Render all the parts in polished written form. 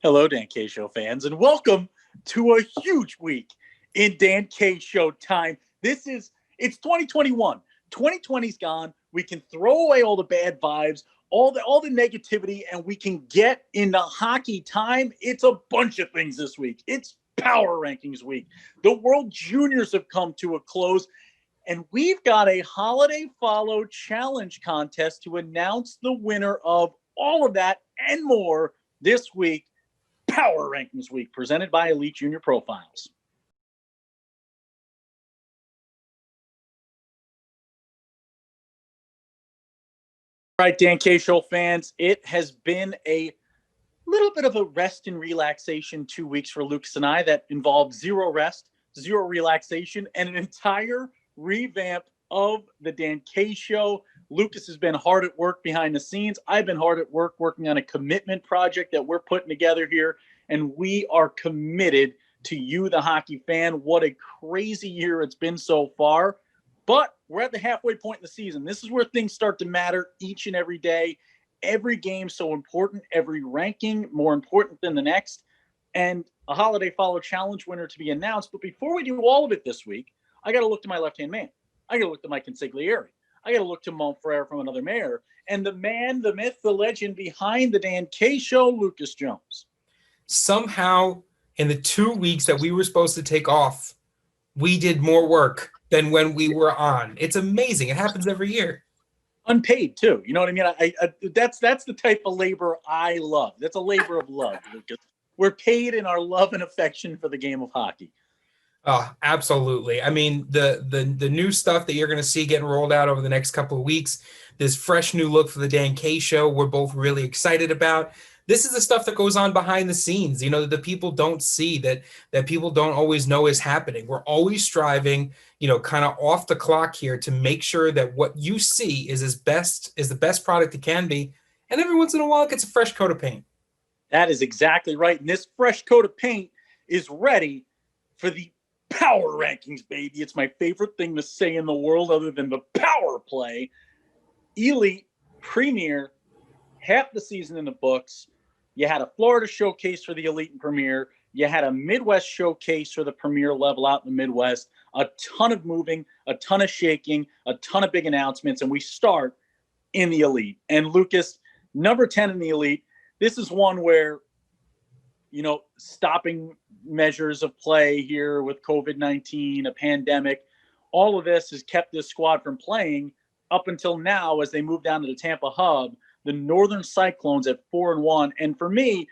Hello, Dan K Show fans, and welcome to a huge week in Dan K Show time. It's 2021. 2020's gone. We can throw away all the bad vibes, all the negativity, and we can get into hockey time. It's a bunch of things this week. It's Power Rankings week. The World Juniors have come to a close, and we've got a Holiday Follow Challenge contest to announce the winner of all of that and more this week. Power Rankings Week, presented by Elite Junior Profiles. All right, Dan K Show fans, it has been a little bit of a rest and relaxation 2 weeks for Lucas and I that involved zero rest, zero relaxation, and an entire revamp of the Dan K Show. Lucas has been hard at work behind the scenes. I've been hard at work working on a commitment project that we're putting together here, and we are committed to you, the hockey fan. What a crazy year it's been so far, but we're at the halfway point in the season. This is where things start to matter each and every day. Every game so important, every ranking more important than the next, and a Holiday Follow Challenge winner to be announced. But before we do all of it this week, I got to look to my left-hand man. I got to look to Mike Consigliere. I got to look to Montfrere from Another Mayor, and the man, the myth, the legend behind the Dan K Show, Lucas Jones. Somehow, in the 2 weeks that we were supposed to take off, we did more work than when we were on. It's amazing. It happens every year. Unpaid too. You know what I mean? I that's the type of labor I love. That's a labor of love, Lucas. We're paid in our love and affection for the game of hockey. Oh, absolutely. I mean, the new stuff that you're going to see getting rolled out over the next couple of weeks, this fresh new look for the Dan K Show, we're both really excited about. This is the stuff that goes on behind the scenes, that the people don't see, that people don't always know is happening. We're always striving, kind of off the clock here to make sure that what you see is the best product it can be. And every once in a while, it gets a fresh coat of paint. That is exactly right. And this fresh coat of paint is ready for the Power Rankings, baby. It's my favorite thing to say in the world other than the power play. Elite, Premier, half the season in the books. You had a Florida showcase for the Elite and Premier. You had a Midwest showcase for the Premier level out in the Midwest. A ton of moving, a ton of shaking, a ton of big announcements, and we start in the Elite. And Lucas, number 10 in the Elite, this is one where, stopping measures of play here with COVID-19, a pandemic, all of this has kept this squad from playing up until now as they move down to the Tampa hub. The Northern Cyclones at 4-1. And for me,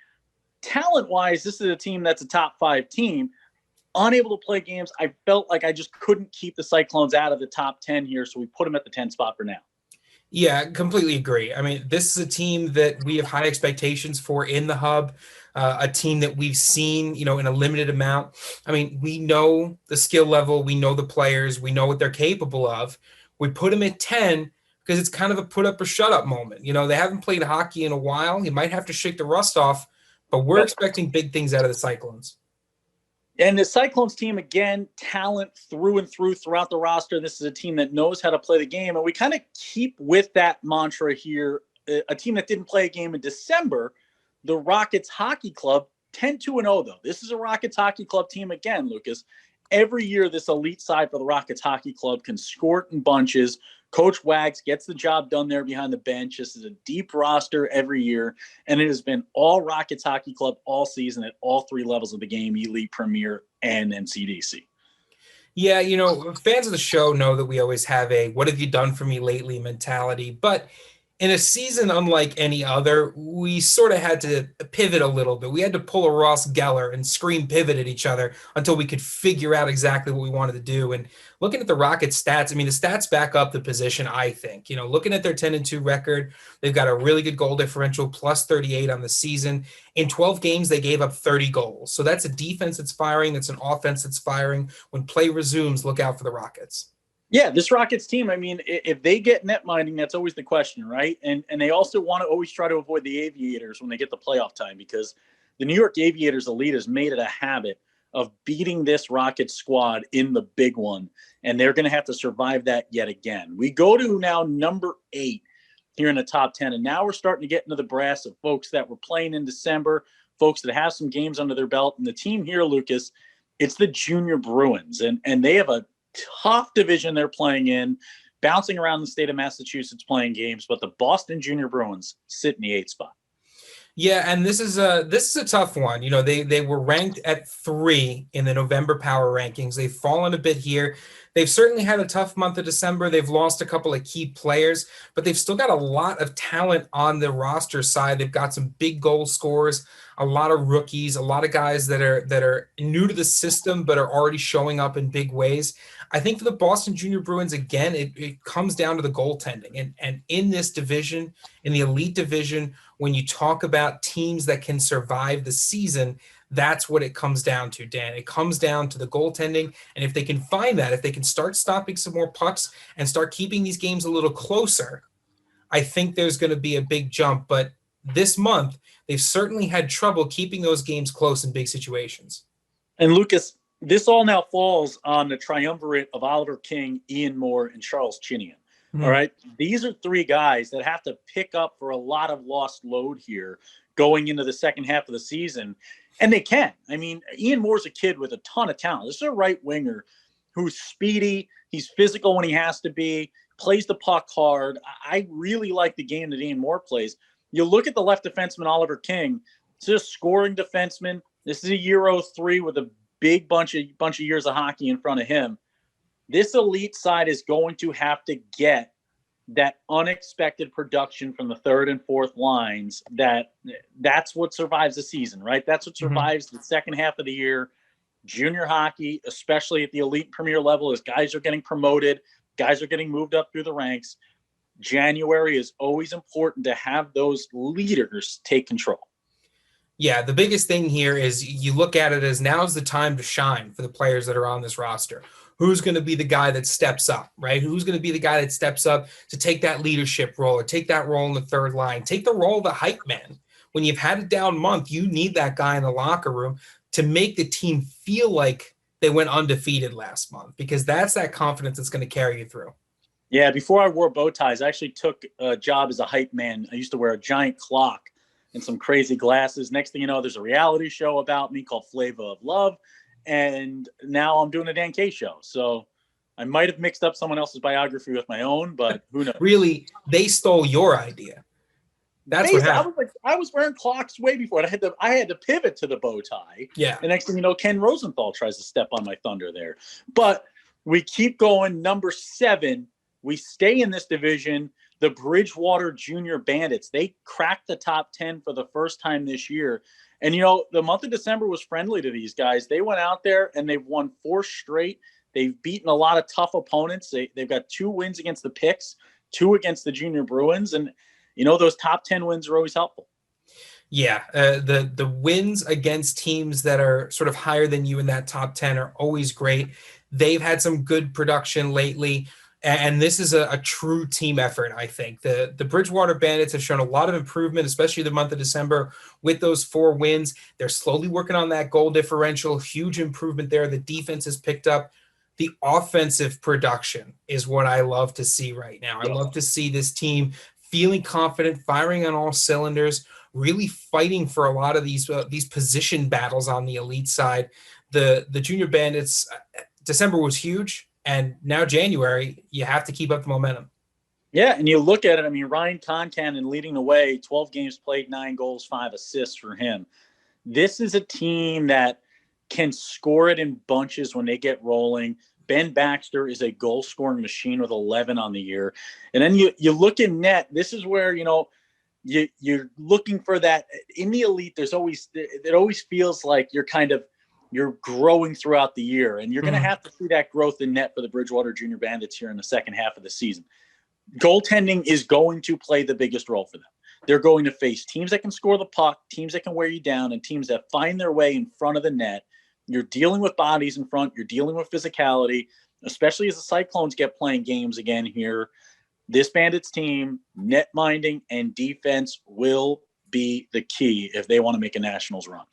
talent-wise, this is a team that's a top 5 team. Unable to play games, I felt like I just couldn't keep the Cyclones out of the top 10 here, so we put them at the 10 spot for now. Yeah, completely agree. I mean, this is a team that we have high expectations for in the hub, a team that we've seen, in a limited amount. I mean, we know the skill level, we know the players, we know what they're capable of. We put them at 10 because it's kind of a put up or shut up moment. They haven't played hockey in a while. You might have to shake the rust off, but we're expecting big things out of the Cyclones. And the Cyclones team, again, talent through and through throughout the roster. This is a team that knows how to play the game. And we kind of keep with that mantra here. A team that didn't play a game in December, the Rockets Hockey Club, 10-2-0, though. This is a Rockets Hockey Club team again, Lucas. Every year, this elite side for the Rockets Hockey Club can score it in bunches. Coach Wags gets the job done there behind the bench. This is a deep roster every year, and it has been all Rockets Hockey Club all season at all 3 levels of the game, Elite, Premier, and NCDC. Yeah, fans of the show know that we always have a what have you done for me lately mentality, but in a season unlike any other, we sort of had to pivot a little bit. We had to pull a Ross Geller and scream pivot at each other until we could figure out exactly what we wanted to do. And looking at the Rockets stats, I mean, the stats back up the position, I think. Looking at their 10-2 record, they've got a really good goal differential, plus 38 on the season. In 12 games, they gave up 30 goals. So that's a defense that's firing. That's an offense that's firing. When play resumes, look out for the Rockets. Yeah, this Rockets team, I mean, if they get net minding, that's always the question, right? And they also want to always try to avoid the Aviators when they get the playoff time, because the New York Aviators elite has made it a habit of beating this Rockets squad in the big one, and they're going to have to survive that yet again. We go to now number 8 here in the top 10, and now we're starting to get into the brass of folks that were playing in December, folks that have some games under their belt. And the team here, Lucas, it's the Junior Bruins, and they have a tough division they're playing in, bouncing around the state of Massachusetts playing games. But the Boston Junior Bruins sit in the 8th spot. Yeah, and this is a tough one. They were ranked at 3 in the November power rankings. They've fallen a bit here. They've certainly had a tough month of December. They've lost a couple of key players, but they've still got a lot of talent on the roster side. They've got some big goal scorers, a lot of rookies, a lot of guys that are new to the system but are already showing up in big ways. I think for the Boston Junior Bruins, again, it comes down to the goaltending. And in this division, in the elite division, when you talk about teams that can survive the season, that's what it comes down to, Dan. It comes down to the goaltending. And if they can find that, if they can start stopping some more pucks and start keeping these games a little closer, I think there's going to be a big jump. But this month, they've certainly had trouble keeping those games close in big situations. And Lucas, this all now falls on the triumvirate of Oliver King, Ian Moore, and Charles Chinian. Mm-hmm. All right. These are 3 guys that have to pick up for a lot of lost load here going into the second half of the season. And they can. I mean, Ian Moore's a kid with a ton of talent. This is a right winger who's speedy. He's physical when he has to be, plays the puck hard. I really like the game that Ian Moore plays. You look at the left defenseman, Oliver King. It's a scoring defenseman. This is a Euro 3 with a big bunch of years of hockey in front of him. This elite side is going to have to get that unexpected production from the 3rd and 4th lines. That's what survives the season, right? That's what survives the second half of the year. Junior hockey, especially at the elite premier level, as guys are getting promoted, guys are getting moved up through the ranks. January is always important to have those leaders take control. Yeah, the biggest thing here is you look at it as now's the time to shine for the players that are on this roster. Who's going to be the guy that steps up, right? Who's going to be the guy that steps up to take that leadership role or take that role in the third line, take the role of the hype man. When you've had a down month, you need that guy in the locker room to make the team feel like they went undefeated last month, because that's that confidence that's going to carry you through. Yeah, before I wore bow ties, I actually took a job as a hype man. I used to wear a giant clock and some crazy glasses. Next thing you know, there's a reality show about me called Flavor of Love. And now I'm doing a Dan K show. So I might have mixed up someone else's biography with my own, but who knows? Really, they stole your idea. That's what happened. I was wearing clocks way before it. I had to pivot to the bow tie. Yeah. The next thing you know, Ken Rosenthal tries to step on my thunder there. But we keep going. Number 7, we stay in this division. The Bridgewater Junior Bandits. They cracked the top 10 for the first time this year. And, the month of December was friendly to these guys. They went out there and they've won 4 straight. They've beaten a lot of tough opponents. They've got 2 wins against the Picks, 2 against the Junior Bruins. And, those top 10 wins are always helpful. Yeah, the wins against teams that are sort of higher than you in that top 10 are always great. They've had some good production lately. And this is a true team effort, I think. The Bridgewater Bandits have shown a lot of improvement, especially the month of December with those 4 wins. They're slowly working on that goal differential. Huge improvement there. The defense has picked up. The offensive production is what I love to see right now. I love to see this team feeling confident, firing on all cylinders, really fighting for a lot of these position battles on the elite side. The Junior Bandits, December was huge. And now January, you have to keep up the momentum. Yeah, and you look at it, Ryan Concanon leading the way, 12 games played, 9 goals, 5 assists for him. This is a team that can score it in bunches when they get rolling. Ben Baxter is a goal-scoring machine with 11 on the year. And then you look in net, this is where, you're looking for that. In the elite, it always feels like you're growing throughout the year, and you're going to have to see that growth in net for the Bridgewater Junior Bandits here in the second half of the season. Goaltending is going to play the biggest role for them. They're going to face teams that can score the puck, teams that can wear you down, and teams that find their way in front of the net. You're dealing with bodies in front. You're dealing with physicality, especially as the Cyclones get playing games again here. This Bandits team, net minding and defense will be the key if they want to make a Nationals run.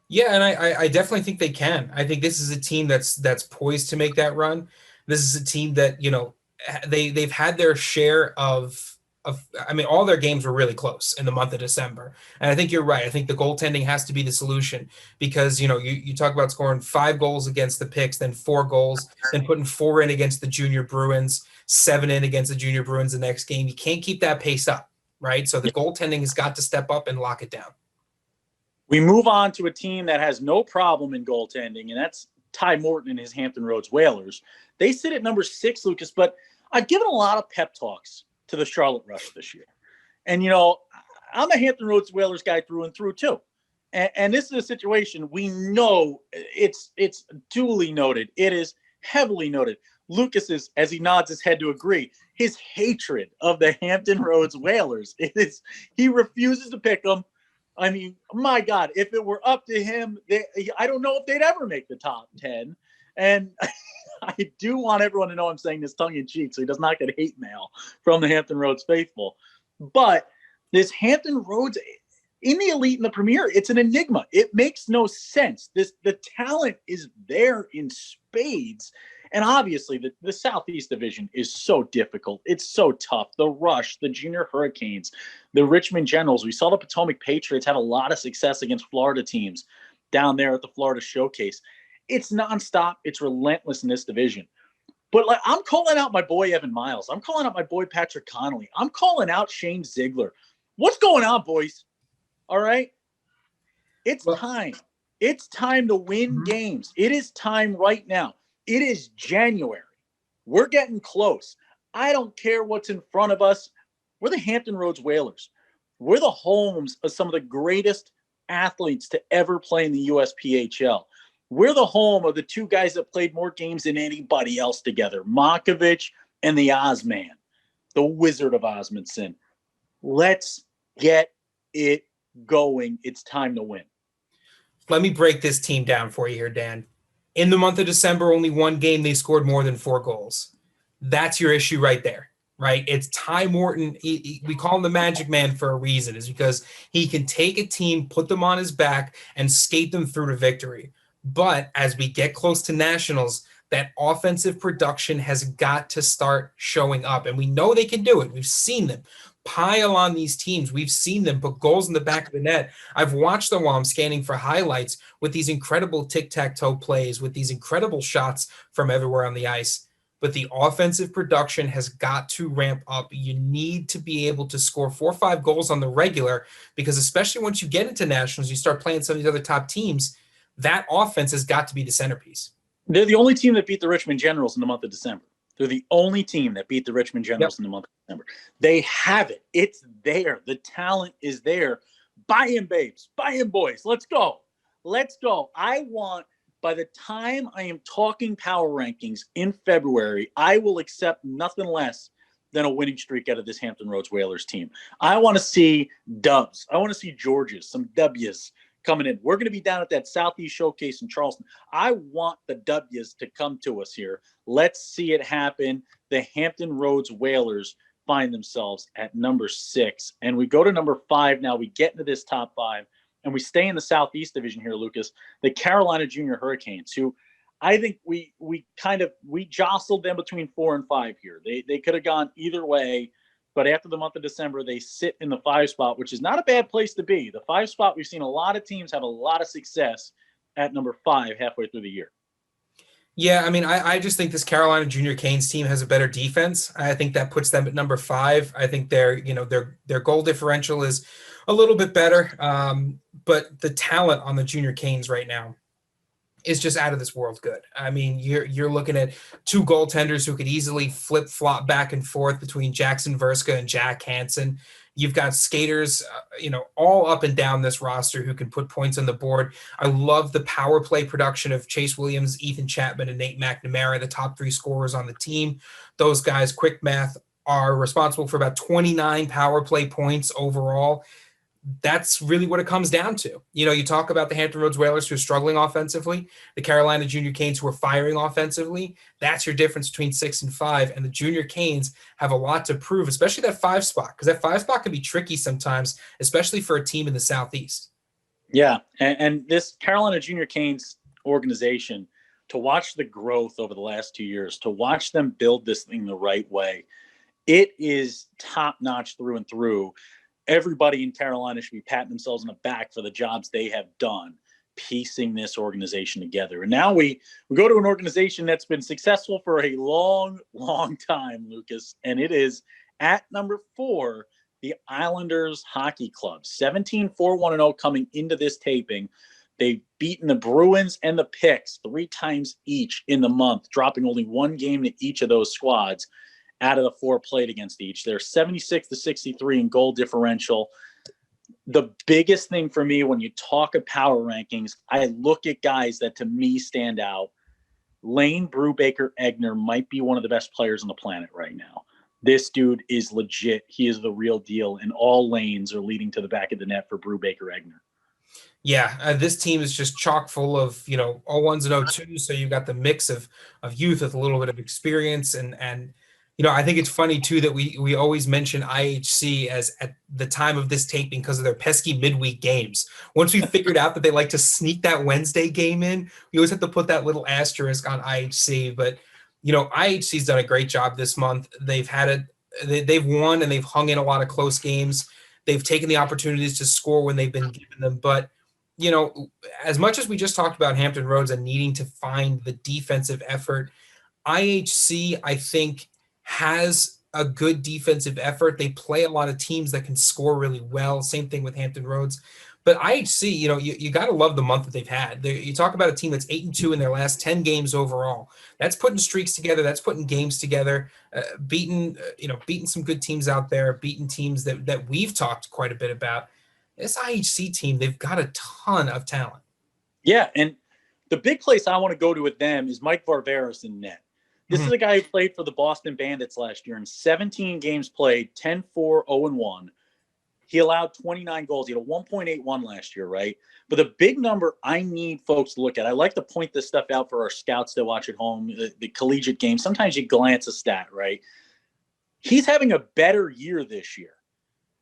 Yeah, and I definitely think they can. I think this is a team that's poised to make that run. This is a team that, they've had their share of I mean, all their games were really close in the month of December. And I think you're right. I think the goaltending has to be the solution because, you talk about scoring 5 goals against the Picks, then 4 goals, then putting 4 in against the Junior Bruins, 7 in against the Junior Bruins the next game. You can't keep that pace up, right? So the goaltending has got to step up and lock it down. We move on to a team that has no problem in goaltending, and that's Ty Morton and his Hampton Roads Whalers. They sit at number 6, Lucas, but I've given a lot of pep talks to the Charlotte Rush this year. And, I'm a Hampton Roads Whalers guy through and through, too. And this is a situation we know it's duly noted. It is heavily noted. Lucas is, as he nods his head to agree, his hatred of the Hampton Roads Whalers. He refuses to pick them. I mean, my God, if it were up to him, I don't know if they'd ever make the top 10. And I do want everyone to know I'm saying this tongue in cheek so he does not get hate mail from the Hampton Roads faithful. But this Hampton Roads in the elite and the premier, it's an enigma. It makes no sense. The talent is there in spades. And obviously, the Southeast Division is so difficult. It's so tough. The Rush, the Junior Hurricanes, the Richmond Generals. We saw the Potomac Patriots had a lot of success against Florida teams down there at the Florida Showcase. It's nonstop. It's relentless in this division. But I'm calling out my boy Evan Miles. I'm calling out my boy Patrick Connolly. I'm calling out Shane Ziegler. What's going on, boys? All right? It's time. It's time to win games. It is time right now. It is January. We're getting close. I don't care what's in front of us. We're the Hampton Roads Whalers. We're the homes of some of the greatest athletes to ever play in the USPHL. We're the home of the 2 guys that played more games than anybody else together, Makovich and the Ozman, the Wizard of Osmondson. Let's get it going. It's time to win. Let me break this team down for you here, Dan. In the month of December, only 1 game they scored more than 4 goals. That's your issue right there, right? It's Ty Morton. We call him the Magic Man for a reason, is because he can take a team, put them on his back, and skate them through to victory. But as we get close to nationals, that offensive production has got to start showing up. And we know they can do it. We've seen them pile on these teams. We've seen them put goals in the back of the net. I've watched them while I'm scanning for highlights with these incredible tic-tac-toe plays, with these incredible shots from everywhere on the ice. But the offensive production has got to ramp up. You need to be able to score 4 or 5 goals on the regular, because especially once you get into nationals, you start playing some of these other top teams, that offense has got to be the centerpiece. They're the only team that beat the Richmond Generals in the month of December. They're the only team that beat the Richmond Generals in the month of December. They have it. It's there. The talent is there. Buy in, babes. Buy in, boys. Let's go. Let's go. I want, by the time I am talking power rankings in February, I will accept nothing less than a winning streak out of this Hampton Roads Whalers team. I want to see dubs. I want to see Georges, some W's coming in. We're going to be down at that Southeast Showcase in Charleston. I want the W's to come to us here. Let's see it happen. The Hampton Roads Whalers find themselves at number 6. And we go to number 5 now. We get into this top 5. And we stay in the Southeast Division here, Lucas. The Carolina Junior Hurricanes, who I think we jostled them between 4 and 5 here. They could have gone either way. But after the month of December, they sit in the 5 spot, which is not a bad place to be. The 5 spot, we've seen a lot of teams have a lot of success at number 5 halfway through the year. Yeah, I mean, I just think this Carolina Junior Canes team has a better defense. I think that puts them at number 5. I think their goal differential is a little bit better. But the talent on the Junior Canes right now is just out of this world good. I mean, you're looking at 2 goaltenders who could easily flip-flop back and forth between Jackson Verska and Jack Hansen. You've got skaters, all up and down this roster who can put points on the board. I love the power play production of Chase Williams, Ethan Chapman, and Nate McNamara, the top 3 scorers on the team. Those guys, quick math, are responsible for about 29 power play points overall. That's really what it comes down to. You talk about the Hampton Roads Whalers who are struggling offensively, the Carolina Junior Canes who are firing offensively. That's your difference between 6 and 5. And the Junior Canes have a lot to prove, especially that 5 spot, because that 5 spot can be tricky sometimes, especially for a team in the Southeast. Yeah, and this Carolina Junior Canes organization, to watch the growth over the last 2 years, to watch them build this thing the right way, It is top notch through and through. Everybody in Carolina should be patting themselves on the back for the jobs they have done piecing this organization together. And now we go to an organization that's been successful for a long time, Lucas, and it is at number 4, the Islanders Hockey Club. 17-4-1-0 coming into this taping. They've beaten the Bruins and the Picks 3 times each in the month, dropping only 1 game to each of those squads out of the 4 played against each. They're 76-63 in goal differential. The biggest thing for me when you talk of power rankings, I look at guys that to me stand out. Lane Brubaker-Egner might be one of the best players on the planet right now. This dude is legit. He is the real deal, and all lanes are leading to the back of the net for Brubaker-Egner. Yeah, this team is just chock full of, all ones and 0-2s. So you've got the mix of youth with a little bit of experience. And I think it's funny, too, that we always mention IHC as at the time of this taping because of their pesky midweek games. Once we figured out that they like to sneak that Wednesday game in, we always have to put that little asterisk on IHC. But, IHC's done a great job this month. They've won and they've hung in a lot of close games. They've taken the opportunities to score when they've been given them. But as much as we just talked about Hampton Roads and needing to find the defensive effort, IHC, I think, has a good defensive effort. They play a lot of teams that can score really well. Same thing with Hampton Roads. But IHC, you got to love the month that they've had. You talk about a team that's 8-2 in their last 10 games overall. That's putting streaks together. That's putting games together, beating some good teams out there, beating teams that we've talked quite a bit about. This IHC team, they've got a ton of talent. Yeah, and the big place I want to go to with them is Mike Varvaris in net. This is a guy who played for the Boston Bandits last year in 17 games played, 10-4-0-1. He allowed 29 goals. He had a 1.81 last year, right? But the big number I need folks to look at, I like to point this stuff out for our scouts that watch at home, the collegiate game. Sometimes you glance a stat, right? He's having a better year this year.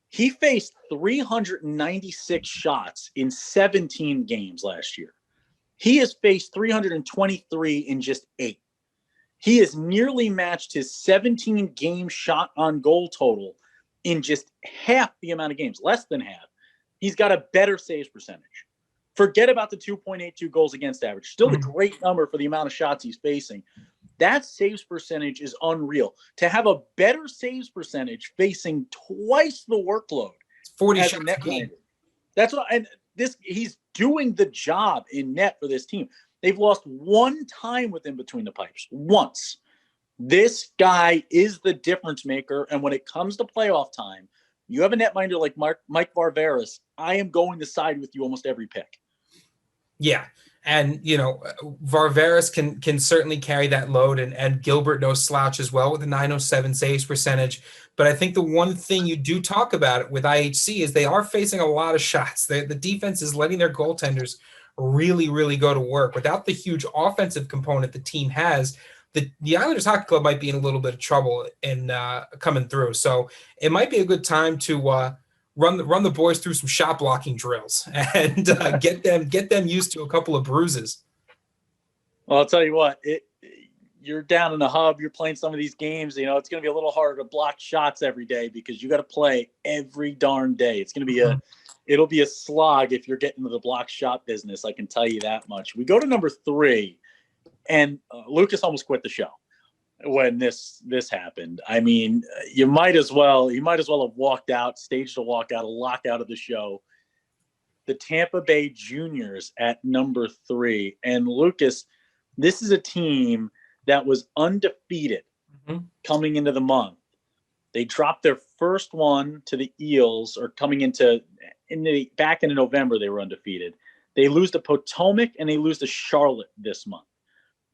He faced 396 shots in 17 games last year. He has faced 323 in just 8. He has nearly matched his 17-game shot on goal total in just half the amount of games, less than half. He's got a better saves percentage. Forget about the 2.82 goals against average. Still a great number for the amount of shots he's facing. That saves percentage is unreal. To have a better saves percentage facing twice the workload 40 as shots a net a game. minder. That's what, and this he's doing the job in net for this team. They've lost 1 time with him between the pipes. Once. This guy is the difference maker, and when it comes to playoff time, you have a netminder like Mike Varvaris, I am going to side with you almost every pick. Yeah. And, Varvaris can certainly carry that load, and Gilbert no slouch as well with a 907 saves percentage. But I think the one thing you do talk about with IHC is they are facing a lot of shots. The defense is letting their goaltenders really, really go to work. Without the huge offensive component the team has, the Islanders Hockey Club might be in a little bit of trouble in coming through. So it might be a good time to run the boys through some shot blocking drills and get them used to a couple of bruises. Well, I'll tell you what, you're down in the hub, you're playing some of these games, it's going to be a little harder to block shots every day because you got to play every darn day. It's going to be it'll be a slog if you're getting into the block shot business. I can tell you that much. We go to number 3, and Lucas almost quit the show when this happened. I mean, you might as well have walked out, staged a walkout, a lockout of the show. The Tampa Bay Juniors at number 3. And Lucas, this is a team that was undefeated coming into the month. They dropped their first one to the Eels, or coming back in November, they were undefeated. They lose to Potomac and they lose to Charlotte this month.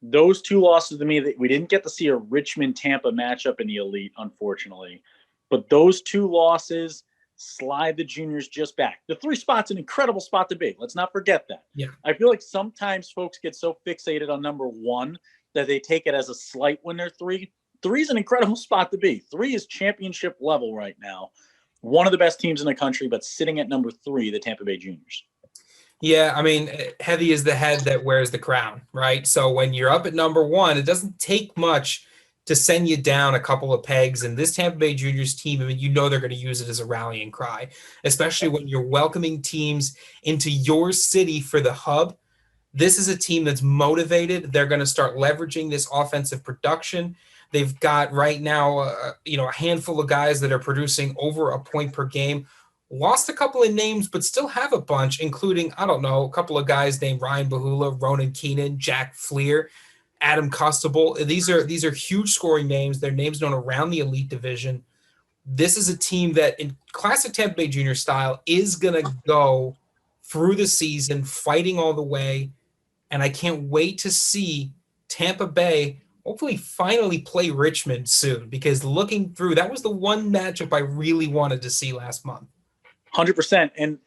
Those 2 losses to me, we didn't get to see a Richmond-Tampa matchup in the Elite, unfortunately. But those 2 losses slide the Juniors just back. The 3 spot's an incredible spot to be. Let's not forget that. Yeah. I feel like sometimes folks get so fixated on number 1 that they take it as a slight when they're 3. 3 is an incredible spot to be. 3 is championship level right now. One of the best teams in the country, but sitting at number 3, the Tampa Bay Juniors. Yeah, I mean, heavy is the head that wears the crown, right? So when you're up at number 1, it doesn't take much to send you down a couple of pegs. And this Tampa Bay Juniors team, I mean, you know they're going to use it as a rallying cry, especially when you're welcoming teams into your city for the hub. This is a team that's motivated. They're going to start leveraging this offensive production. They've got right now, a handful of guys that are producing over a point per game. Lost a couple of names, but still have a bunch, including, I don't know, a couple of guys named Ryan Bahula, Ronan Keenan, Jack Fleer, Adam Custable. These are huge scoring names. They're names known around the elite division. This is a team that, in classic Tampa Bay Junior style, is going to go through the season fighting all the way. And I can't wait to see Tampa Bay hopefully finally play Richmond soon, because looking through, that was the one matchup I really wanted to see last month. 100%. And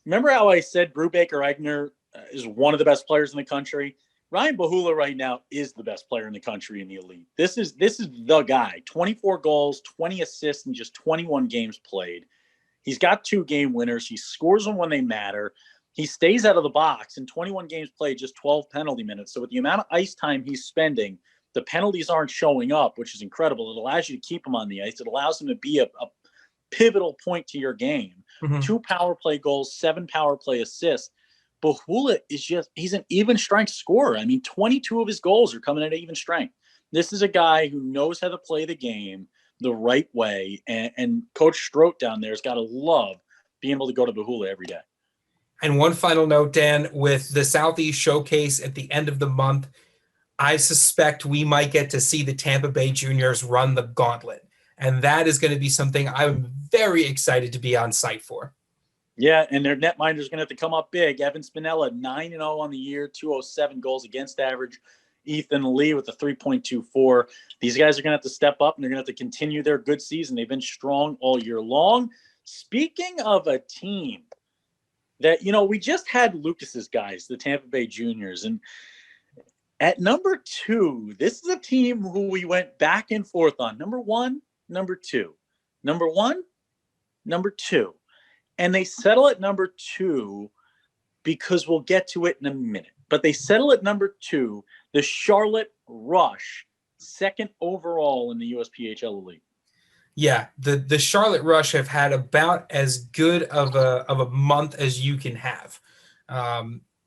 remember how I said Brubaker-Eigner is one of the best players in the country? Ryan Bahula right now is the best player in the country in the elite. This is the guy. 24 goals, 20 assists in just 21 games played. He's got 2 game winners. He scores them when they matter. He stays out of the box. In 21 games played, just 12 penalty minutes. So with the amount of ice time he's spending, the penalties aren't showing up, which is incredible. It allows you to keep him on the ice. It allows him to be a pivotal point to your game. Mm-hmm. 2 power play goals, 7 power play assists. Bahula he's an even strength scorer. I mean, 22 of his goals are coming at even strength. This is a guy who knows how to play the game the right way. And Coach Stroh down there has got to love being able to go to Bahula every day. And one final note, Dan, with the Southeast Showcase at the end of the month, I suspect we might get to see the Tampa Bay Juniors run the gauntlet. And that is going to be something I'm very excited to be on site for. Yeah, and their netminder is going to have to come up big. Evan Spinella, 9-0 on the year, 207 goals against average. Ethan Lee with a 3.24. These guys are going to have to step up, and they're going to have to continue their good season. They've been strong all year long. Speaking of a team that, we just had Lucas's guys, the Tampa Bay Juniors, and at number 2, this is a team who we went back and forth on. Number 1, number 2. Number 1, number 2. And they settle at number 2 because we'll get to it in a minute. But they settle at number 2, the Charlotte Rush, 2nd overall in the USPHL Elite. Yeah, the Charlotte Rush have had about as good of a month as you can have.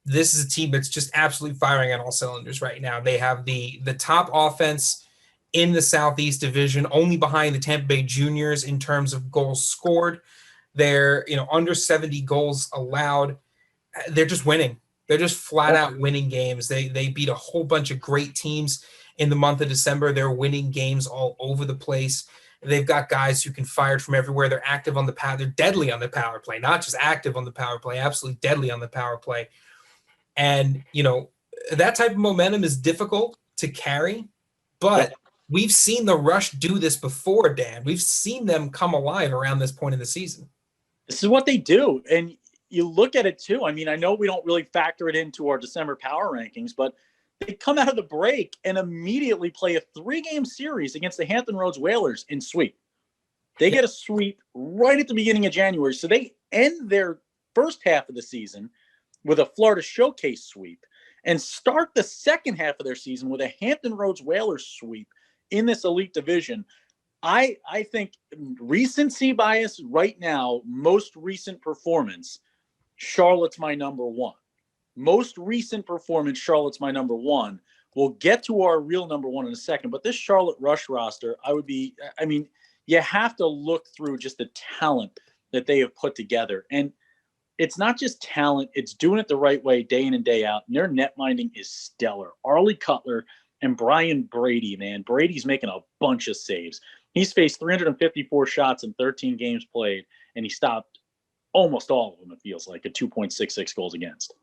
This is a team that's just absolutely firing on all cylinders right now. They have the top offense in the Southeast Division, only behind the Tampa Bay Juniors in terms of goals scored. They're under 70 goals allowed. They're just winning. They're just flat out winning games. They beat a whole bunch of great teams in the month of December. They're winning games all over the place. They've got guys who can fire from everywhere. They're active on the power. They're deadly on the power play, not just active on the power play, absolutely deadly on the power play. And, that type of momentum is difficult to carry, but we've seen the Rush do this before, Dan. We've seen them come alive around this point in the season. This is what they do. And you look at it too. I mean, I know we don't really factor it into our December power rankings, but they come out of the break and immediately play a 3-game series against the Hampton Roads Whalers in sweep. They get a sweep right at the beginning of January. So they end their first half of the season with a Florida Showcase sweep and start the second half of their season with a Hampton Roads Whalers sweep in this elite division. I think recency bias right now, most recent performance, Charlotte's my number 1. Most recent performance, Charlotte's my number 1. We'll get to our real number 1 in a second, but this Charlotte Rush roster, you have to look through just the talent that they have put together. And it's not just talent, it's doing it the right way day in and day out. And their net minding is stellar. Arlie Cutler and Brian Brady, man. Brady's making a bunch of saves. He's faced 354 shots in 13 games played, and he stopped almost all of them, it feels like, at 2.66 goals against.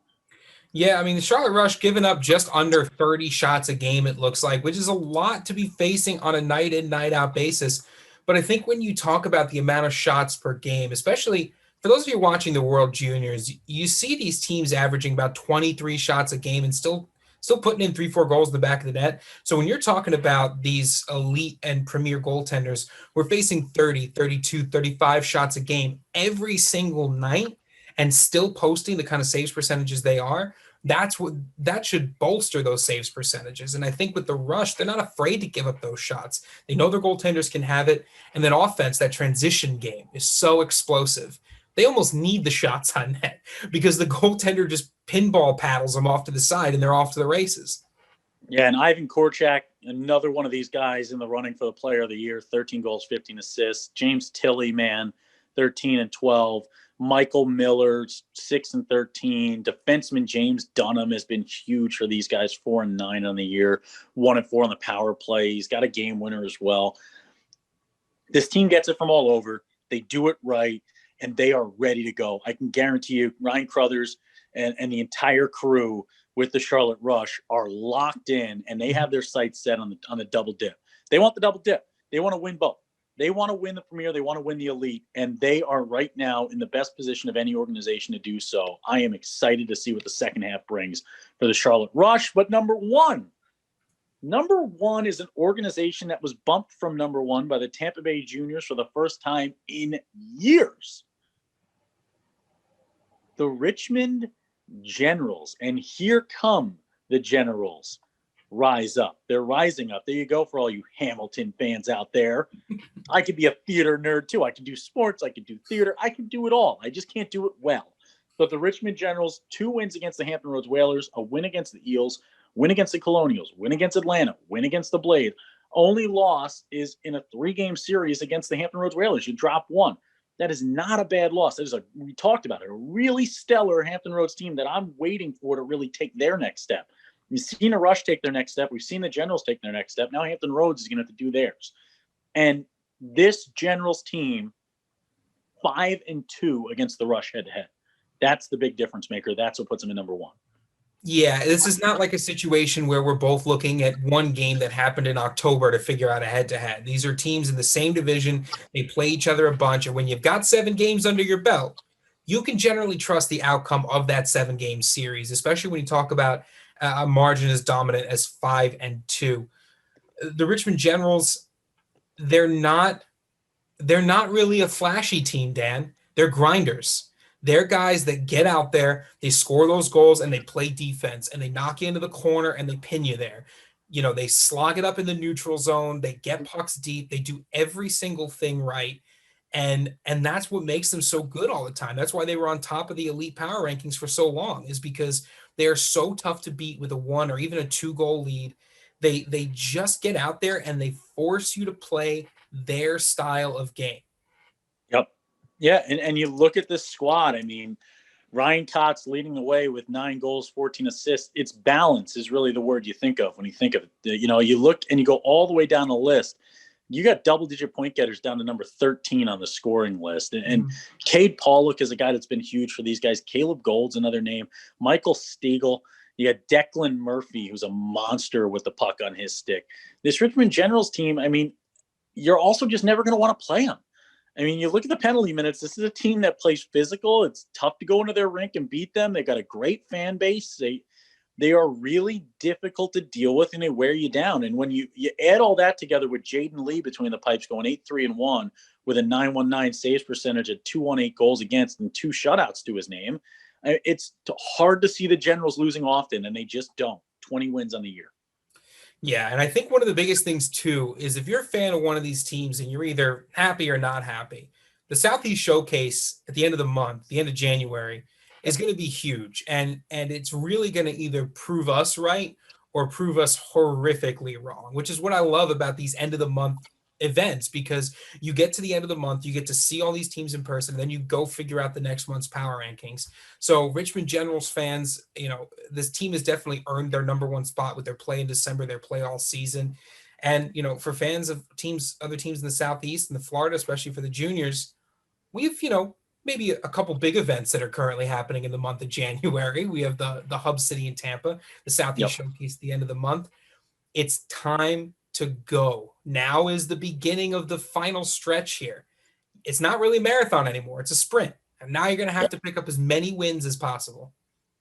Yeah, I mean, the Charlotte Rush giving up just under 30 shots a game, it looks like, which is a lot to be facing on a night in, night out basis. But I think when you talk about the amount of shots per game, especially for those of you watching the World Juniors, you see these teams averaging about 23 shots a game and still putting in 3-4 goals in the back of the net. So when you're talking about these elite and premier goaltenders, we're facing 30, 32, 35 shots a game every single night and still posting the kind of saves percentages they are. that should bolster those saves percentages. And I think with the Rush, they're not afraid to give up those shots. They know their goaltenders can have it. And then offense, that transition game is so explosive. They almost need the shots on net because the goaltender just pinball paddles them off to the side and they're off to the races. Yeah, and Ivan Korchak, another one of these guys in the running for the player of the year, 13 goals, 15 assists. James Tilley, man, 13 and 12. Michael Miller, 6 and 13. Defenseman James Dunham has been huge for these guys, 4 and 9 on the year, 1 and 4 on the power play. He's got a game winner as well. This team gets it from all over. They do it right, and they are ready to go. I can guarantee you, Ryan Crothers and the entire crew with the Charlotte Rush are locked in, and they have their sights set on the double dip. They want the double dip. They want to win both. They want to win the Premier. They want to win the Elite, and they are right now in the best position of any organization to do so. I am excited to see what the second half brings for the Charlotte Rush. But number one is an organization that was bumped from number one by the Tampa Bay Juniors for the first time in years. The Richmond Generals, and here come the Generals. Rise up. They're rising up. There you go for all you Hamilton fans out there. I could be a theater nerd too. I can do sports. I can do theater. I can do it all. I just can't do it well. But the Richmond Generals, 2 wins against the Hampton Roads Whalers, a win against the Eels, win against the Colonials, win against Atlanta, win against the Blade. Only loss is in a 3-game series against the Hampton Roads Whalers. You drop 1. That is not a bad loss. That is we talked about it, a really stellar Hampton Roads team that I'm waiting for to really take their next step. We've seen a Rush take their next step. We've seen the Generals take their next step. Now Hampton Roads is going to have to do theirs. And this Generals team, 5-2 against the Rush head-to-head. That's the big difference maker. That's what puts them in number one. Yeah, this is not like a situation where we're both looking at one game that happened in October to figure out a head-to-head. These are teams in the same division. They play each other a bunch. And when you've got 7 games under your belt, you can generally trust the outcome of that 7-game series, especially when you talk about a margin as dominant as 5-2. The Richmond Generals, they're not really a flashy team, Dan. They're grinders. They're guys that get out there, they score those goals, and they play defense, and they knock you into the corner, and they pin you there. You know, they slog it up in the neutral zone. They get pucks deep. They do every single thing right. And that's what makes them so good all the time. That's why they were on top of the elite power rankings for so long, is because they are so tough to beat with a 1 or even a 2-goal lead. They just get out there and they force you to play their style of game. Yep. Yeah, and you look at this squad. I mean, Ryan Cox leading the way with 9 goals, 14 assists. It's balance is really the word you think of when you think of it. You know, you look and you go all the way down the list. You got double-digit point getters down to number 13 on the scoring list. And Cade Pollock is a guy that's been huge for these guys. Caleb Gold's another name. Michael Stiegel. You got Declan Murphy, who's a monster with the puck on his stick. This Richmond Generals team, I mean, you're also just never going to want to play them. I mean, you look at the penalty minutes. This is a team that plays physical. It's tough to go into their rink and beat them. They've got a great fan base. They are really difficult to deal with, and they wear you down. And when you add all that together with Jaden Lee between the pipes going 8-3-1 with a 919 saves percentage at 218 goals against and 2 shutouts to his name, it's hard to see the Generals losing often, and they just don't. 20 wins on the year. Yeah, and I think one of the biggest things, too, is if you're a fan of one of these teams and you're either happy or not happy, the Southeast Showcase at the end of the month, the end of January, is going to be huge. And it's really going to either prove us right or prove us horrifically wrong, which is what I love about these end of the month events, because you get to the end of the month, you get to see all these teams in person, and then you go figure out the next month's power rankings. So Richmond Generals fans, you know, this team has definitely earned their number 1 spot with their play in December, their play all season. And, you know, for fans of teams, other teams in the Southeast and the Florida, especially for the juniors, we've, you know, maybe a couple big events that are currently happening in the month of January. We have the Hub City in Tampa, the Southeast Showcase at the end of the month. It's time to go. Now is the beginning of the final stretch here. It's not really a marathon anymore. It's a sprint. And now you're going to have to pick up as many wins as possible.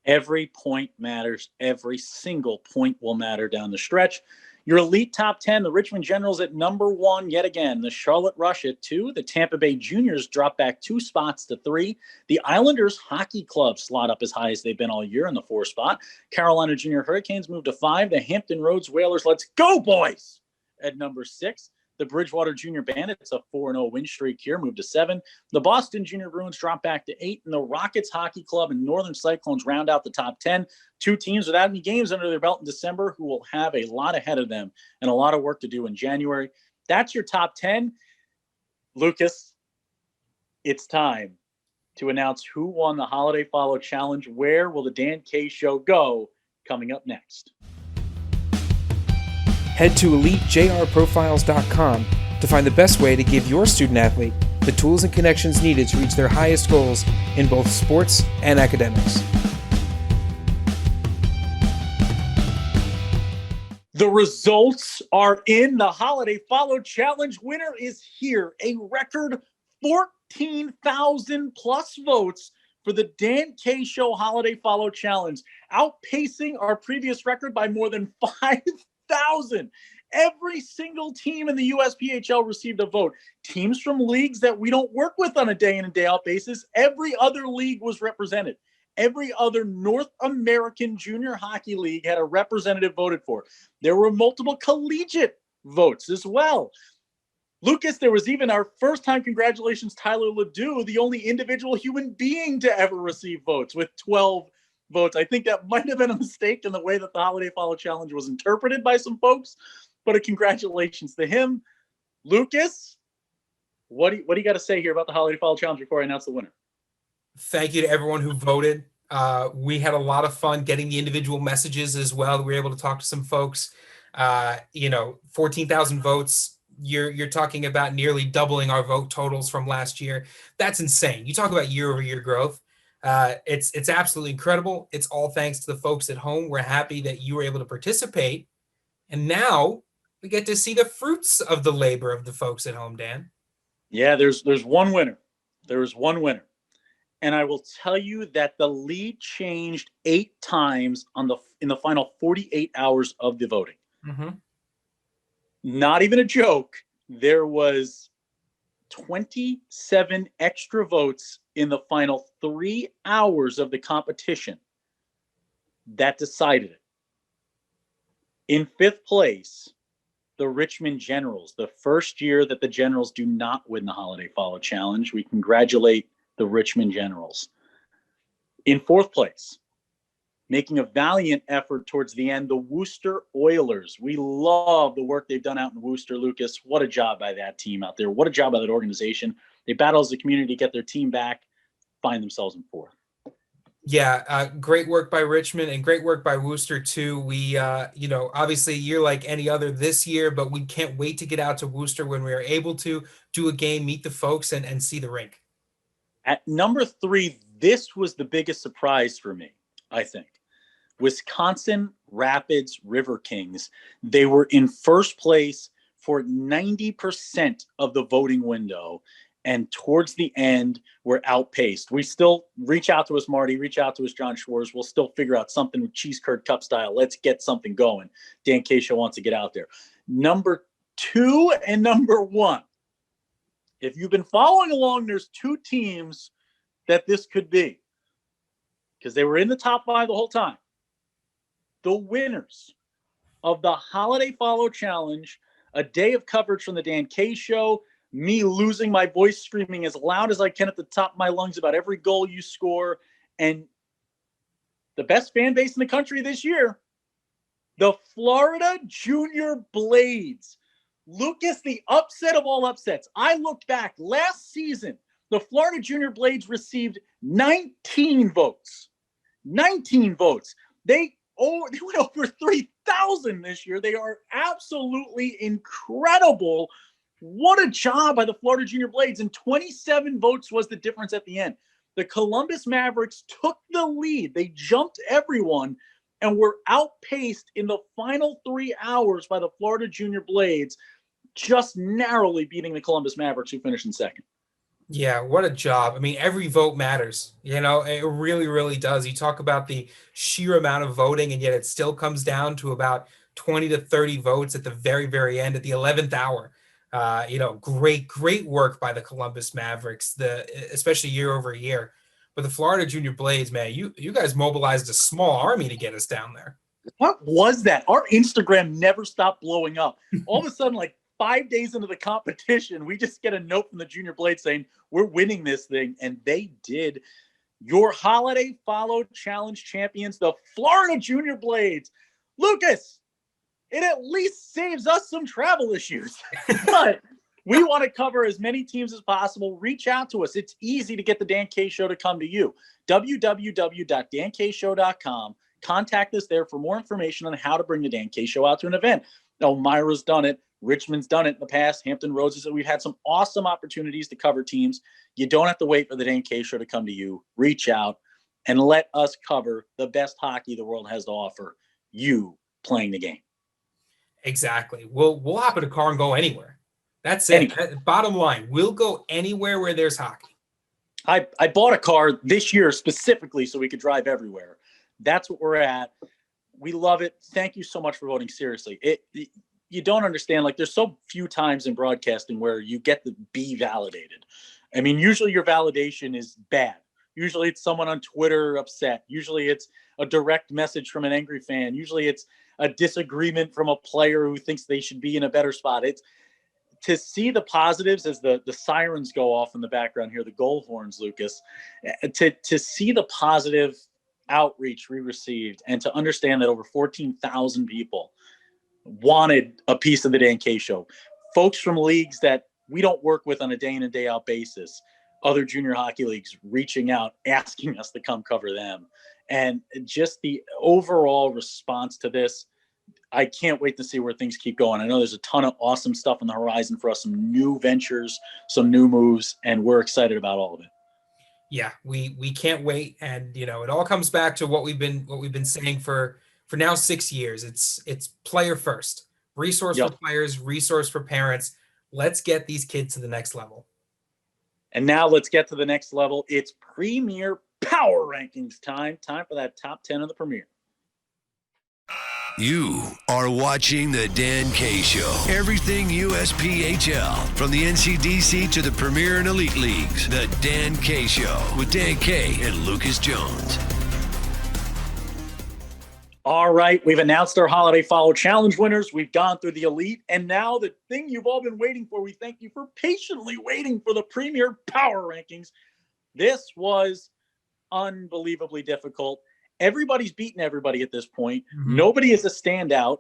Every point matters. Every single point will matter down the stretch. Your elite top 10, the Richmond Generals at number 1 yet again. The Charlotte Rush at 2. The Tampa Bay Juniors drop back 2 spots to 3. The Islanders Hockey Club slot up as high as they've been all year in the 4 spot. Carolina Junior Hurricanes move to 5. The Hampton Roads Whalers, let's go, boys, at number 6. The Bridgewater Junior Bandits, a 4-0 win streak here, moved to 7. The Boston Junior Bruins drop back to 8. And the Rockets Hockey Club and Northern Cyclones round out the top 10. 2 teams without any games under their belt in December who will have a lot ahead of them and a lot of work to do in January. That's your top 10. Lucas, it's time to announce who won the Holiday Follow Challenge. Where will the Dan K Show go coming up next? Head to EliteJRProfiles.com to find the best way to give your student athlete the tools and connections needed to reach their highest goals in both sports and academics. The results are in. The Holiday Follow Challenge winner is here. A record 14,000 plus votes for the Dan K Show Holiday Follow Challenge, outpacing our previous record by more than 5,000. Every single team in the USPHL received a vote. Teams from leagues that we don't work with on a day in and day out basis, every other league was represented. Every other North American junior hockey league had a representative voted for. There were multiple collegiate votes as well. Lucas, there was even our first time, congratulations, Tyler Ledoux, the only individual human being to ever receive votes with 12 votes. I think that might have been a mistake in the way that the Holiday Follow Challenge was interpreted by some folks, but a congratulations to him. Lucas, what do you got to say here about the Holiday Follow Challenge before I announce the winner? Thank you to everyone who voted. We had a lot of fun getting the individual messages as well. We were able to talk to some folks. 14,000 votes. You're talking about nearly doubling our vote totals from last year. That's insane. You talk about year-over-year growth. It's absolutely incredible. It's all thanks to the folks at home. We're happy that you were able to participate. And now we get to see the fruits of the labor of the folks at home, Dan. Yeah, there's one winner. There is one winner. And I will tell you that the lead changed 8 times in the final 48 hours of the voting. Mm-hmm. Not even a joke. There was 27 extra votes in the final 3 hours of the competition that decided it. In 5th place, the Richmond Generals, the first year that the Generals do not win the Holiday Follow Challenge. We congratulate the Richmond Generals. In 4th place, making a valiant effort towards the end, the Worcester Oilers. We love the work they've done out in Worcester, Lucas. What a job by that team out there. What a job by that organization. They battle as a community, get their team back, find themselves in 4th. Yeah, great work by Richmond and great work by Worcester too. We, obviously a year like any other this year, but we can't wait to get out to Worcester when we are able to do a game, meet the folks, and see the rink. At number 3, this was the biggest surprise for me, I think. Wisconsin Rapids River Kings. They were in first place for 90% of the voting window, and towards the end, we're outpaced. We still reach out to us, Marty, reach out to us, John Schwartz. We'll still figure out something with Cheese Curd Cup style. Let's get something going. Dan Keisha wants to get out there. Number 2 and number 1. If you've been following along, there's 2 teams that this could be because they were in the top 5 the whole time. The winners of the Holiday Follow Challenge, a day of coverage from the Dan K Show, me losing my voice, screaming as loud as I can at the top of my lungs about every goal you score, and the best fan base in the country this year, the Florida Junior Blades. Lucas, the upset of all upsets. I looked back last season, the Florida Junior Blades received 19 votes. 19 votes. They went over 3,000 this year. They are absolutely incredible. What a job by the Florida Junior Blades. And 27 votes was the difference at the end. The Columbus Mavericks took the lead. They jumped everyone and were outpaced in the final 3 hours by the Florida Junior Blades, just narrowly beating the Columbus Mavericks, who finished in second. Yeah, what a job. I mean, every vote matters. It really, really does. You talk about the sheer amount of voting, and yet it still comes down to about 20 to 30 votes at the very, very end at the 11th hour. Great work by the Columbus Mavericks, especially year over year. But the Florida Junior Blades, man, you guys mobilized a small army to get us down there. What was that? Our Instagram never stopped blowing up. All of a sudden, like 5 days into the competition, we just get a note from the Junior Blades saying, we're winning this thing. And they did. Your holiday follow challenge champions, the Florida Junior Blades. Lucas, it at least saves us some travel issues. But we want to cover as many teams as possible. Reach out to us. It's easy to get the Dan K Show to come to you. www.dankshow.com. Contact us there for more information on how to bring the Dan K Show out to an event. Elmira's done it. Richmond's done it in the past. Hampton Roads has. We've had some awesome opportunities to cover teams. You don't have to wait for the Dan K Show to come to you. Reach out and let us cover the best hockey the world has to offer. You playing the game. Exactly. We'll hop in a car and go anywhere. That's it. Bottom line, we'll go anywhere where there's hockey. I bought a car this year specifically so we could drive everywhere. That's what we're at. We love it. Thank you so much for voting. Seriously. You don't understand. Like, there's so few times in broadcasting where you get to be validated. I mean, usually your validation is bad. Usually it's someone on Twitter upset. Usually it's a direct message from an angry fan. Usually it's a disagreement from a player who thinks they should be in a better spot. It's to see the positives as the sirens go off in the background here, the goal horns, Lucas, to see the positive outreach we received and to understand that over 14,000 people wanted a piece of the Dan K Show. Folks from leagues that we don't work with on a day in and day out basis, other junior hockey leagues reaching out, asking us to come cover them. And just the overall response to this, I can't wait to see where things keep going. I know there's a ton of awesome stuff on the horizon for us, some new ventures, some new moves, and we're excited about all of it. Yeah, we can't wait. And it all comes back to what we've been saying for now 6 years. It's player first, resource for players, resource for parents. Let's get these kids to the next level. And now let's get to the next level. It's Premier Power Rankings time. Time for that top 10 of the Premier. You are watching the Dan K Show. Everything USPHL, from the NCDC to the Premier and Elite Leagues. The Dan K Show with Dan K and Lucas Jones. All right, we've announced our Holiday Follow Challenge winners. We've gone through the Elite, and now the thing you've all been waiting for. We thank you for patiently waiting for the Premier Power Rankings. This was unbelievably difficult. Everybody's beaten everybody at this point. Mm-hmm. Nobody is a standout.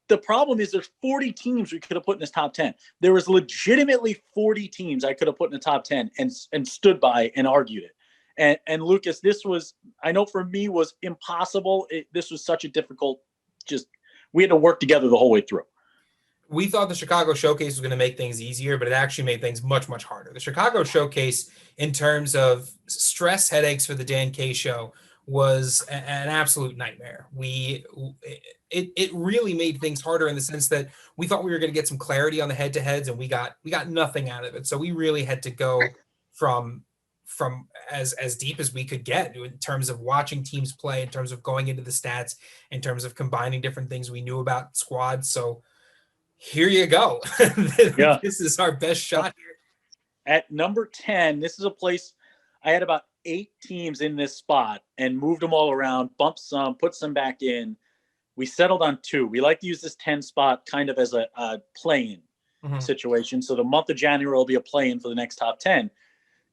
The problem is there's 40 teams we could have put in this top 10. There was legitimately 40 teams I could have put in the top 10 and stood by and argued it. And Lucas, this was, I know for me, was impossible. This was such a difficult, we had to work together the whole way through. We thought the Chicago Showcase was going to make things easier, but it actually made things much, much harder. The Chicago Showcase, in terms of stress headaches for the Dan K Show, was an absolute nightmare. It really made things harder in the sense that we thought we were going to get some clarity on the head-to-heads, and we got nothing out of it. So we really had to go from as deep as we could get in terms of watching teams play, in terms of going into the stats, in terms of combining different things we knew about squads. So here you go. Yeah. This is our best shot here. At number 10, this is a place I had about 8 teams in this spot and moved them all around, bumped some, put some back in. We settled on 2. We like to use this 10 spot kind of as a play-in situation. So the month of January will be a play-in for the next top 10.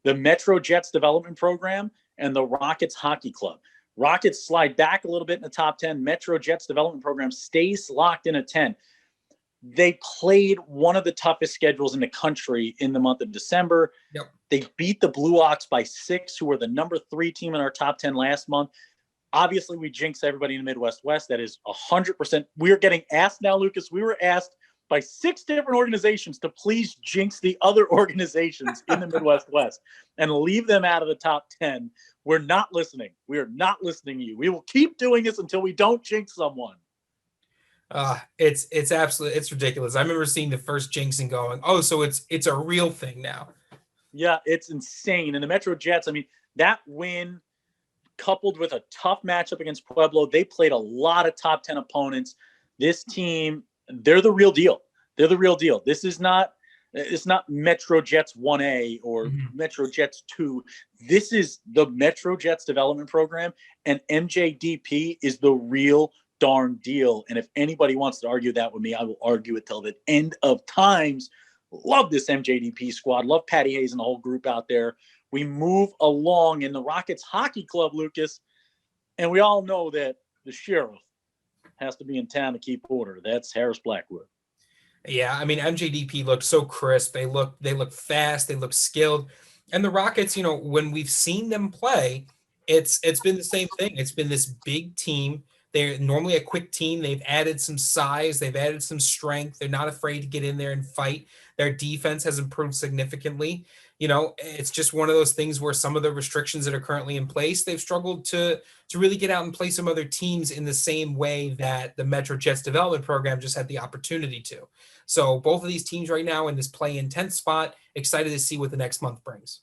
The Metro Jets Development Program and the Rockets Hockey Club. Rockets slide back a little bit in the top 10. Metro Jets Development Program stays locked in at 10. They played one of the toughest schedules in the country in the month of December. Yep. They beat the Blue Ox by 6, who were the number 3 team in our top 10 last month. Obviously, we jinx everybody in the Midwest West. That is 100%. We are getting asked now, Lucas. We were asked by 6 different organizations to please jinx the other organizations in the Midwest West and leave them out of the top 10. We're not listening. We are not listening to you. We will keep doing this until we don't jinx someone. It's absolutely, it's ridiculous. I remember seeing the first jinx and going, oh, so it's a real thing now. Yeah, it's insane. And the Metro Jets, I mean, that win coupled with a tough matchup against Pueblo. They played a lot of top 10 opponents. This team, they're the real deal. They're the real deal. This is not, it's not Metro Jets 1A or Metro Jets 2. This is the Metro Jets development program, and MJDP is the real darn deal. And if anybody wants to argue that with me, I will argue it till the end of times. Love this MJDP squad. Love Patty Hayes and the whole group out there. We move along in the Rockets Hockey Club, Lucas, and we all know that the sheriff has to be in town to keep order. That's Harris Blackwood. Yeah, I mean, MJDP looked so crisp. They look fast. They look skilled. And the Rockets, you know, when we've seen them play, it's been the same thing. It's been this big team. They're normally a quick team. They've added some size. They've added some strength. They're not afraid to get in there and fight. Their defense has improved significantly. You know, it's just one of those things where some of the restrictions that are currently in place, they've struggled to really get out and play some other teams in the same way that the Metro Jets development program just had the opportunity to. So both of these teams right now in this play-in 10th spot, excited to see what the next month brings.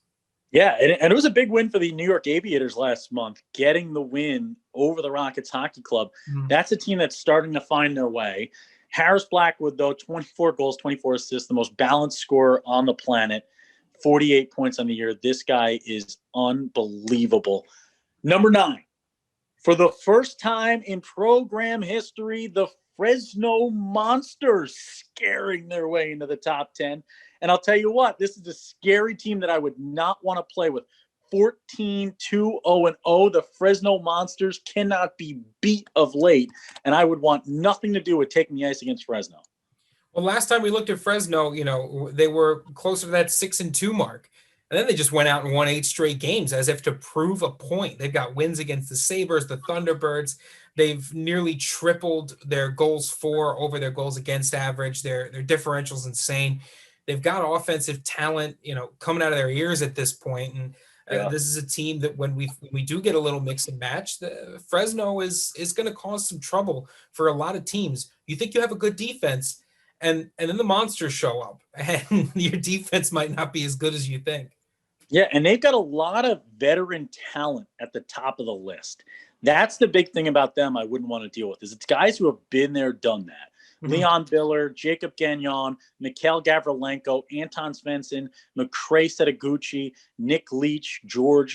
Yeah, and it was a big win for the New York Aviators last month, getting the win over the Rockets Hockey Club. That's a team that's starting to find their way. Harris Blackwood, though, 24 goals, 24 assists, the most balanced scorer on the planet, 48 points on the year. This guy is unbelievable. Number 9, for the first time in program history, the Fresno Monsters scaring their way into the top 10. And I'll tell you what, this is a scary team that I would not want to play with. 14-2-0-0. The Fresno Monsters cannot be beat of late, and I would want nothing to do with taking the ice against Fresno. Well, last time we looked at Fresno, you know, they were closer to that 6-2 mark. And then they just went out and won 8 straight games as if to prove a point. They've got wins against the Sabres, the Thunderbirds. They've nearly tripled their goals for over their goals against average. Their differential's insane. They've got offensive talent, you know, coming out of their ears at this point. And this is a team that when we do get a little mix and match, the Fresno is going to cause some trouble for a lot of teams. You think you have a good defense, and then the Monsters show up, and your defense might not be as good as you think. Yeah, and they've got a lot of veteran talent at the top of the list. That's the big thing about them I wouldn't want to deal with, is it's guys who have been there, done that. Leon Biller, Jacob Gagnon, Mikhail Gavrilenko, Anton Svensson, McCray Setaguchi, Nick Leach,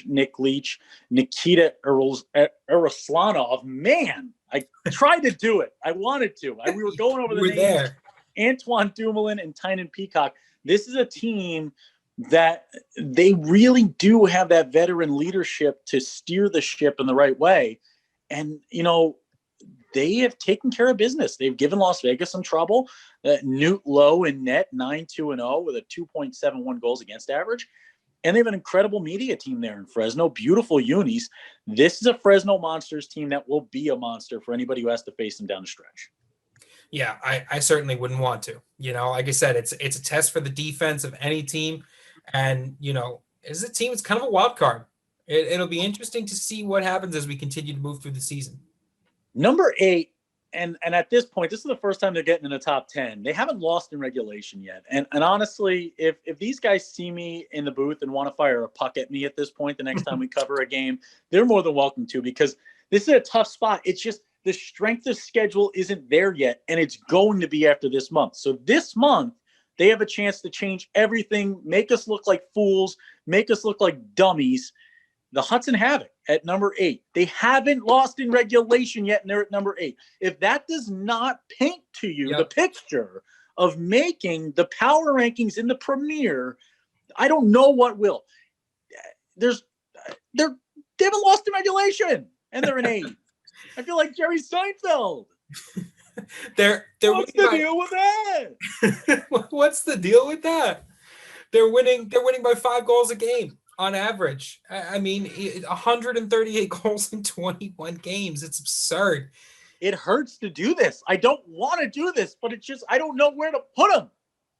Nick Leach, Nikita Eroslanov. Man, I tried to do it. I wanted to. We were going over the names. There. Antoine Dumoulin and Tynan Peacock. This is a team that they really do have that veteran leadership to steer the ship in the right way. And, you know, they have taken care of business. They've given Las Vegas some trouble. Newt Lowe in net, 9-2-0 with a 2.71 goals against average. And they have an incredible media team there in Fresno. Beautiful unis. This is a Fresno Monsters team that will be a monster for anybody who has to face them down the stretch. Yeah, I certainly wouldn't want to. You know, like I said, it's a test for the defense of any team. And, you know, as a team, it's kind of a wild card. It'll be interesting to see what happens as we continue to move through the season. Number 8, and at this point, this is the first time they're getting in the top 10. They haven't lost in regulation yet. And honestly, if these guys see me in the booth and want to fire a puck at me at this point, the next time we cover a game, they're more than welcome to, because this is a tough spot. It's just the strength of schedule isn't there yet, and it's going to be after this month. So this month, they have a chance to change everything, make us look like fools, make us look like dummies. The Hudson Havoc at number 8. They haven't lost in regulation yet, and they're at number 8. If that does not paint to you the picture of making the power rankings in the Premier, I don't know what will. They haven't lost in regulation, and they're an 8. I feel like Jerry Seinfeld. What's the deal with that? What's the deal with that? They're winning by 5 goals a game on average. I mean, 138 goals in 21 games. It's absurd. It hurts to do this. I don't want to do this, but it's just I don't know where to put them.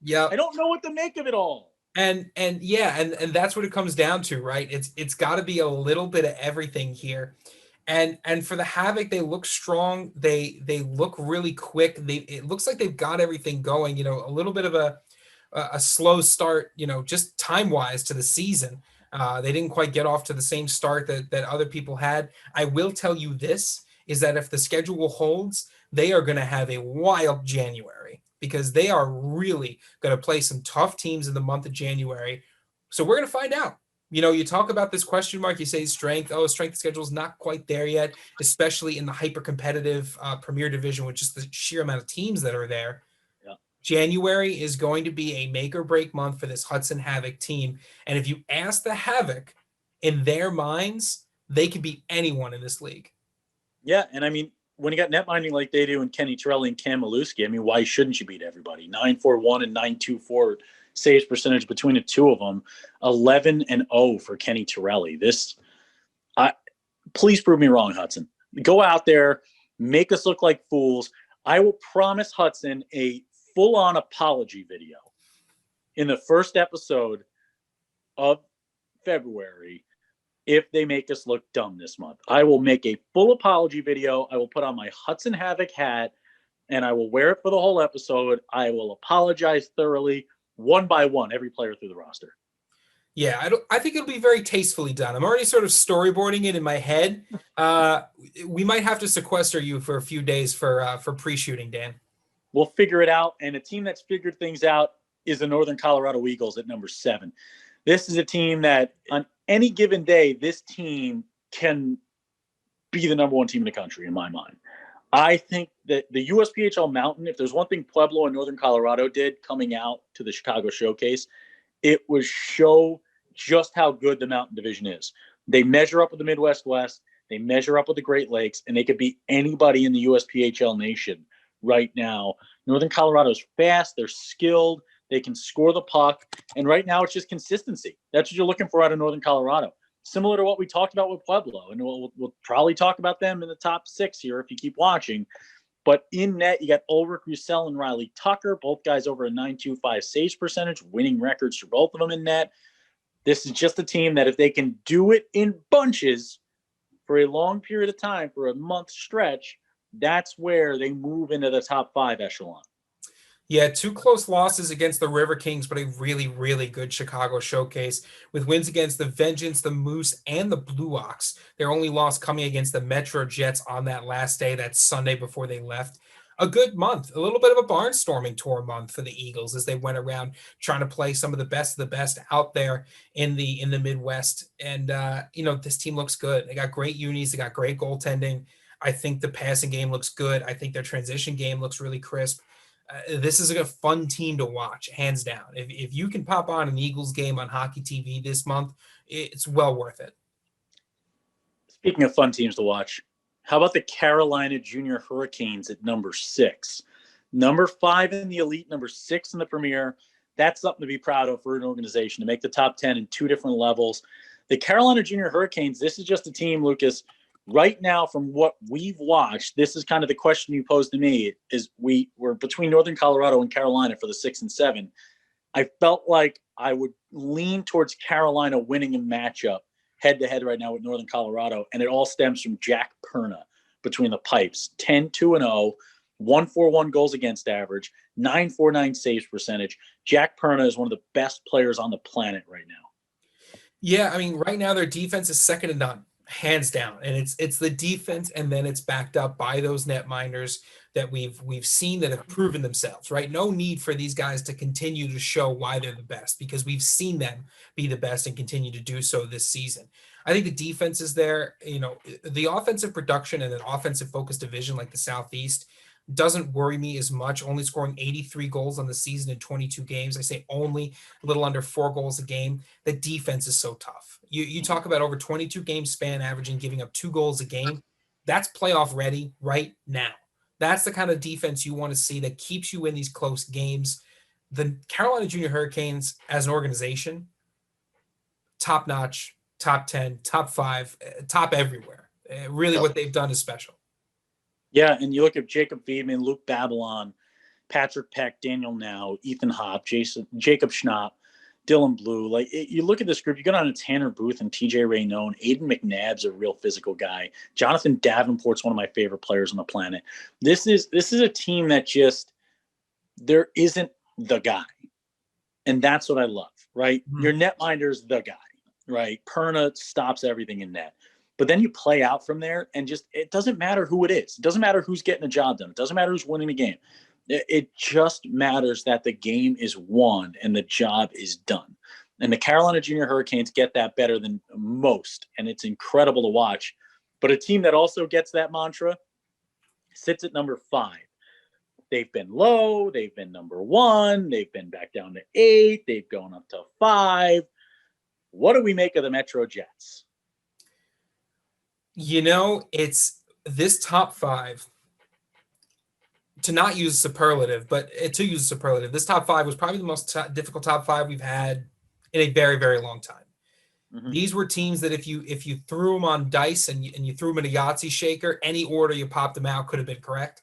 Yeah. I don't know what to make of it all. And that's what it comes down to, right? It's got to be a little bit of everything here. And for the Havoc, they look strong. They look really quick. It looks like they've got everything going. You know, a little bit of a slow start, you know, just time-wise to the season. They didn't quite get off to the same start that other people had. I will tell you this, is that if the schedule holds, they are going to have a wild January because they are really going to play some tough teams in the month of January. So we're going to find out. You talk about this question mark, you say strength. Oh, strength schedule is not quite there yet, especially in the hyper competitive Premier Division with just the sheer amount of teams that are there. Yeah. January is going to be a make or break month for this Hudson Havoc team. And if you ask the Havoc, in their minds, they can beat anyone in this league. Yeah, and I mean, when you got net minding like they do and Kenny Torelli and Cam Maluski, I mean, why shouldn't you beat everybody? 9.41 and 9.24 saves percentage between the two of them. 11-0 for Kenny Torelli. Please prove me wrong, Hudson. Go out there, make us look like fools. I will promise Hudson a full-on apology video in the first episode of February if they make us look dumb this month. I will make a full apology video. I will put on my Hudson Havoc hat, and I will wear it for the whole episode. I will apologize thoroughly, one by one, every player through the roster. Yeah, I think it'll be very tastefully done. I'm already sort of storyboarding it in my head. We might have to sequester you for a few days for pre-shooting, Dan. We'll figure it out, and a team that's figured things out is the Northern Colorado Eagles at number 7. This is a team that on any given day, this team can be the number 1 team in the country, in my mind. I think that the USPHL Mountain, if there's one thing Pueblo and Northern Colorado did coming out to the Chicago Showcase, it was show just how good the Mountain Division is. They measure up with the Midwest West. They measure up with the Great Lakes, and they could beat anybody in the USPHL nation right now. Northern Colorado's fast. They're skilled. They can score the puck. And right now it's just consistency. That's what you're looking for out of Northern Colorado. Similar to what we talked about with Pueblo. And we'll probably talk about them in the top 6 here if you keep watching. But in net, you got Ulrich Russell and Riley Tucker, both guys over a 9.25 saves percentage, winning records for both of them in net. This is just a team that if they can do it in bunches for a long period of time, for a month stretch, that's where they move into the top 5 echelon. Yeah, 2 close losses against the River Kings, but a really, really good Chicago showcase with wins against the Vengeance, the Moose, and the Blue Ox. Their only loss coming against the Metro Jets on that last day, that Sunday before they left. A good month, a little bit of a barnstorming tour month for the Eagles as they went around trying to play some of the best out there in the Midwest. And, this team looks good. They got great unis. They got great goaltending. I think the passing game looks good. I think their transition game looks really crisp. This is a fun team to watch, hands down. If you can pop on an Eagles game on Hockey TV this month, it's well worth it. Speaking of fun teams to watch, how about the Carolina Junior Hurricanes at number 6? Number 5 in the elite, number 6 in the Premier. That's something to be proud of for an organization to make the top 10 in 2 different levels. The Carolina Junior Hurricanes, this is just a team, Lucas, right now, from what we've watched, this is kind of the question you posed to me, is we're between Northern Colorado and Carolina for the 6 and 7. I felt like I would lean towards Carolina winning a matchup head-to-head right now with Northern Colorado, and it all stems from Jack Perna between the pipes. 10-2-0, 1.41 goals against average, 9.49 saves percentage. Jack Perna is one of the best players on the planet right now. Yeah, I mean, right now their defense is second to none. Hands down, and it's the defense, and then it's backed up by those netminders that we've seen that have proven themselves. Right, no need for these guys to continue to show why they're the best, because we've seen them be the best and continue to do so this season. I think the defense is there. The offensive production in an offensive focused division like the Southeast doesn't worry me as much, only scoring 83 goals on the season in 22 games. I say only a little under 4 goals a game. The defense is so tough. You talk about over 22 game span averaging, giving up 2 goals a game. That's playoff ready right now. That's the kind of defense you want to see that keeps you in these close games. The Carolina Junior Hurricanes as an organization, top notch, top 10, top 5, top everywhere. Really what they've done is special. Yeah, and you look at Jacob Viedman, Luke Babylon, Patrick Peck, Daniel Now, Ethan Hopp, Jacob Schnapp, Dylan Blue. Like, you look at this group, you got on a Tanner Booth and TJ Raynone. Aiden McNabb's a real physical guy. Jonathan Davenport's one of my favorite players on the planet. This is a team that just, there isn't the guy. And that's what I love, right? Mm-hmm. Your netminder's the guy. right? Perna stops everything in net. But then you play out from there, and just it doesn't matter who it is. It doesn't matter who's getting the job done. It doesn't matter who's winning the game. It just matters that the game is won and the job is done. And the Carolina Junior Hurricanes get that better than most, and it's incredible to watch. But a team that also gets that mantra sits at number 5. They've been low. They've been number 1. They've been back down to 8. They've gone up to 5. What do we make of the Metro Jets? It's this top 5, to not use superlative, but to use superlative, this top 5 was probably the most difficult top 5 we've had in a very, very long time. Mm-hmm. These were teams that if you threw them on dice and you threw them in a Yahtzee shaker, any order you popped them out could have been correct.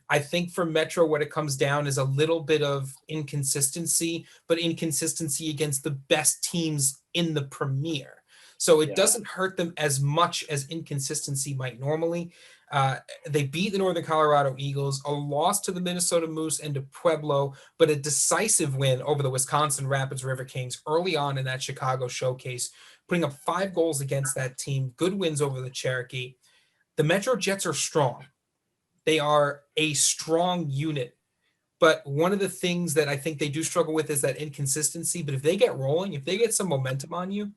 I think for Metro, what it comes down is a little bit of inconsistency, but inconsistency against the best teams in the Premier. So it doesn't hurt them as much as inconsistency might normally. They beat the Northern Colorado Eagles, a loss to the Minnesota Moose and to Pueblo, but a decisive win over the Wisconsin Rapids River Kings early on in that Chicago showcase, putting up 5 goals against that team, good wins over the Cherokee. The Metro Jets are strong. They are a strong unit. But one of the things that I think they do struggle with is that inconsistency. But if they get rolling, if they get some momentum on you,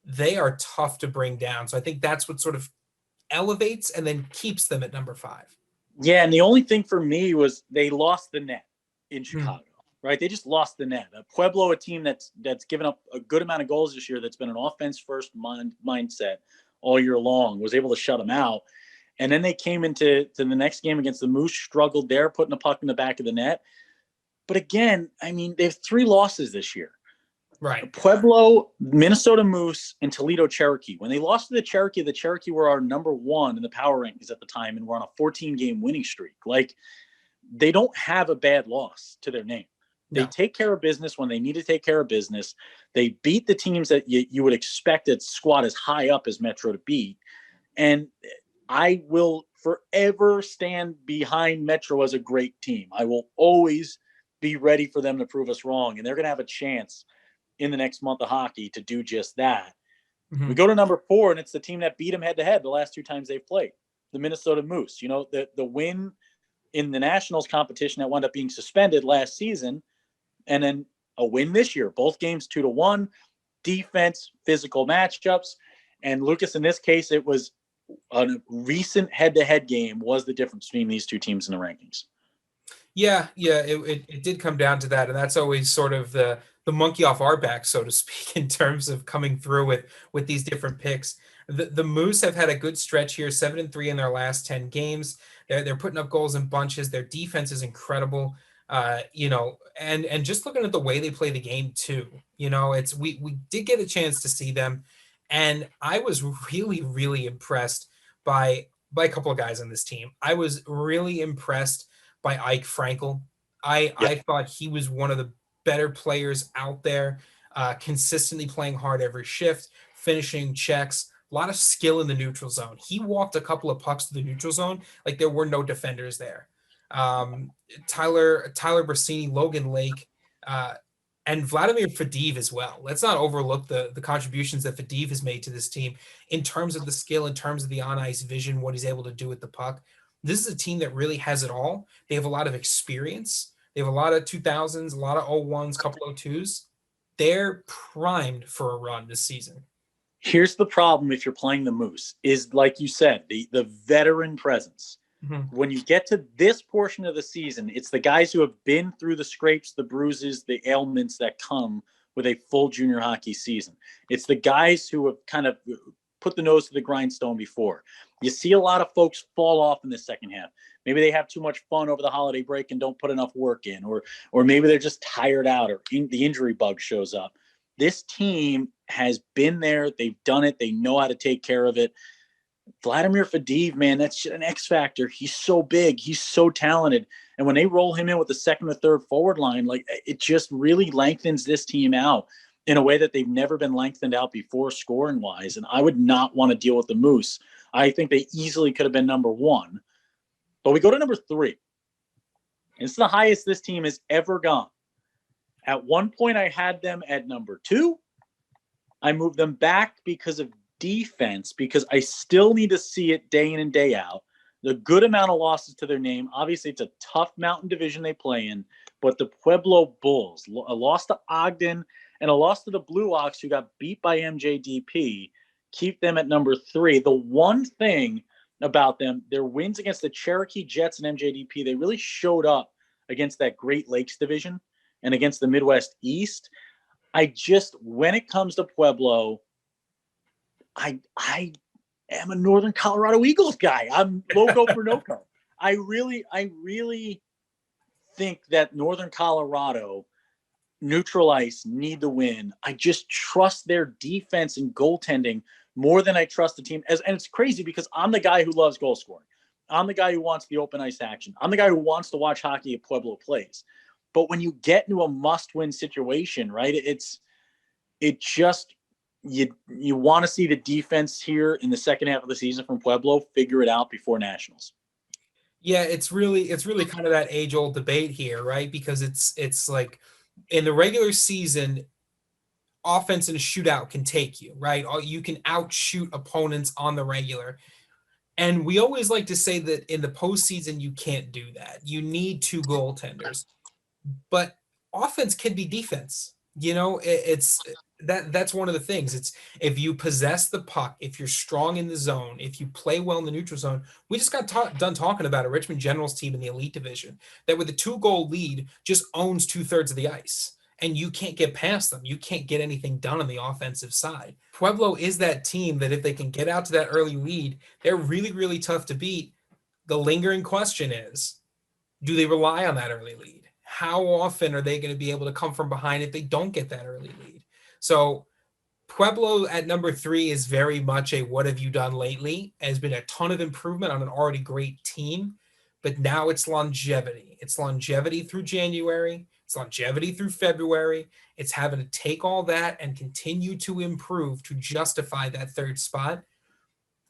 they are tough to bring down. So I think that's what sort of elevates and then keeps them at number 5. Yeah, and the only thing for me was they lost the net in Chicago, right? They just lost the net. Pueblo, a team that's given up a good amount of goals this year, that's been an offense-first mindset all year long, was able to shut them out. And then they came into the next game against the Moose, struggled there, putting the puck in the back of the net. But again, I mean, they have 3 losses this year. Right. Pueblo, Minnesota Moose, and Toledo Cherokee. When they lost to the Cherokee were our number 1 in the power rankings at the time, and we're on a 14-game winning streak. Like, they don't have a bad loss to their name. They take care of business when they need to take care of business. They beat the teams that you would expect a squad as high up as Metro to beat. And I will forever stand behind Metro as a great team. I will always be ready for them to prove us wrong, and they're going to have a chance in the next month of hockey to do just that. Mm-hmm. We go to number 4, and it's the team that beat them head-to-head the last 2 times they've played, the Minnesota Moose. You know, the win in the Nationals competition that wound up being suspended last season, and then a win this year. Both games 2-1, defense, physical matchups. And Lucas, in this case, it was a recent head-to-head game was the difference between these 2 teams in the rankings. Yeah, it did come down to that, and that's always sort of the monkey off our back, so to speak, in terms of coming through with these different picks. The Moose have had a good stretch here, 7-3 in their last 10 games. They're putting up goals in bunches. Their defense is incredible. And just looking at the way they play the game too, it's we did get a chance to see them, and I was really, really impressed by a couple of guys on this team. I was really impressed by Ike Frankel. I thought he was one of the better players out there, consistently playing hard every shift, finishing checks, a lot of skill in the neutral zone. He walked a couple of pucks to the neutral zone like there were no defenders there. Tyler Brasini, Logan Lake, and Vladimir Fadiv as well. Let's not overlook the contributions that Fadiv has made to this team in terms of the skill, in terms of the on-ice vision, what he's able to do with the puck. This is a team that really has it all. They have a lot of experience. They have a lot of 2000s, a lot of 01s, couple of 02s. They're primed for a run this season. Here's the problem if you're playing the Moose is, like you said, the veteran presence. Mm-hmm. When you get to this portion of the season, it's the guys who have been through the scrapes, the bruises, the ailments that come with a full junior hockey season. It's the guys who have kind of put the nose to the grindstone before. You see a lot of folks fall off in the second half. Maybe they have too much fun over the holiday break and don't put enough work in, or maybe they're just tired out, or the injury bug shows up. This team has been there. They've done it. They know how to take care of it. Vladimir Fadiv, man, that's an X factor. He's so big. He's so talented. And when they roll him in with the second or third forward line, like, it just really lengthens this team out in a way that they've never been lengthened out before, scoring wise. And I would not want to deal with the Moose. I think they easily could have been number 1. But we go to number 3. It's the highest this team has ever gone. At one point, I had them at number 2. I moved them back because of defense, because I still need to see it day in and day out. The good amount of losses to their name. Obviously, it's a tough mountain division they play in, but the Pueblo Bulls, a loss to Ogden and a loss to the Blue Ox, who got beat by MJDP, keep them at number 3. The one thing about them, their wins against the Cherokee Jets and MJDP, they really showed up against that Great Lakes division and against the Midwest East. When it comes to Pueblo, I am a Northern Colorado Eagles guy. I'm loco for Noco. I really think that Northern Colorado, neutral ice, need the win. I just trust their defense and goaltending more than I trust the team. And it's crazy because I'm the guy who loves goal scoring. I'm the guy who wants the open ice action. I'm the guy who wants to watch hockey at Pueblo plays. But when you get into a must-win situation, right, you want to see the defense here in the second half of the season from Pueblo figure it out before nationals. Yeah, it's really kind of that age-old debate here, right? Because it's like in the regular season, offense in a shootout can take you, right? You can outshoot opponents on the regular. And we always like to say that in the postseason, you can't do that. You need 2 goaltenders. But offense can be defense. That's one of the things. It's if you possess the puck, if you're strong in the zone, if you play well in the neutral zone. We just got done talking about a Richmond Generals team in the elite division that with a 2-goal lead just owns 2/3 of the ice, and you can't get past them. You can't get anything done on the offensive side. Pueblo is that team that if they can get out to that early lead, they're really, really tough to beat. The lingering question is, do they rely on that early lead? How often are they going to be able to come from behind if they don't get that early lead? So Pueblo at number 3 is very much a what have you done lately? Has been a ton of improvement on an already great team, but now it's longevity. It's longevity through January. It's longevity through February. It's having to take all that and continue to improve to justify that 3rd spot.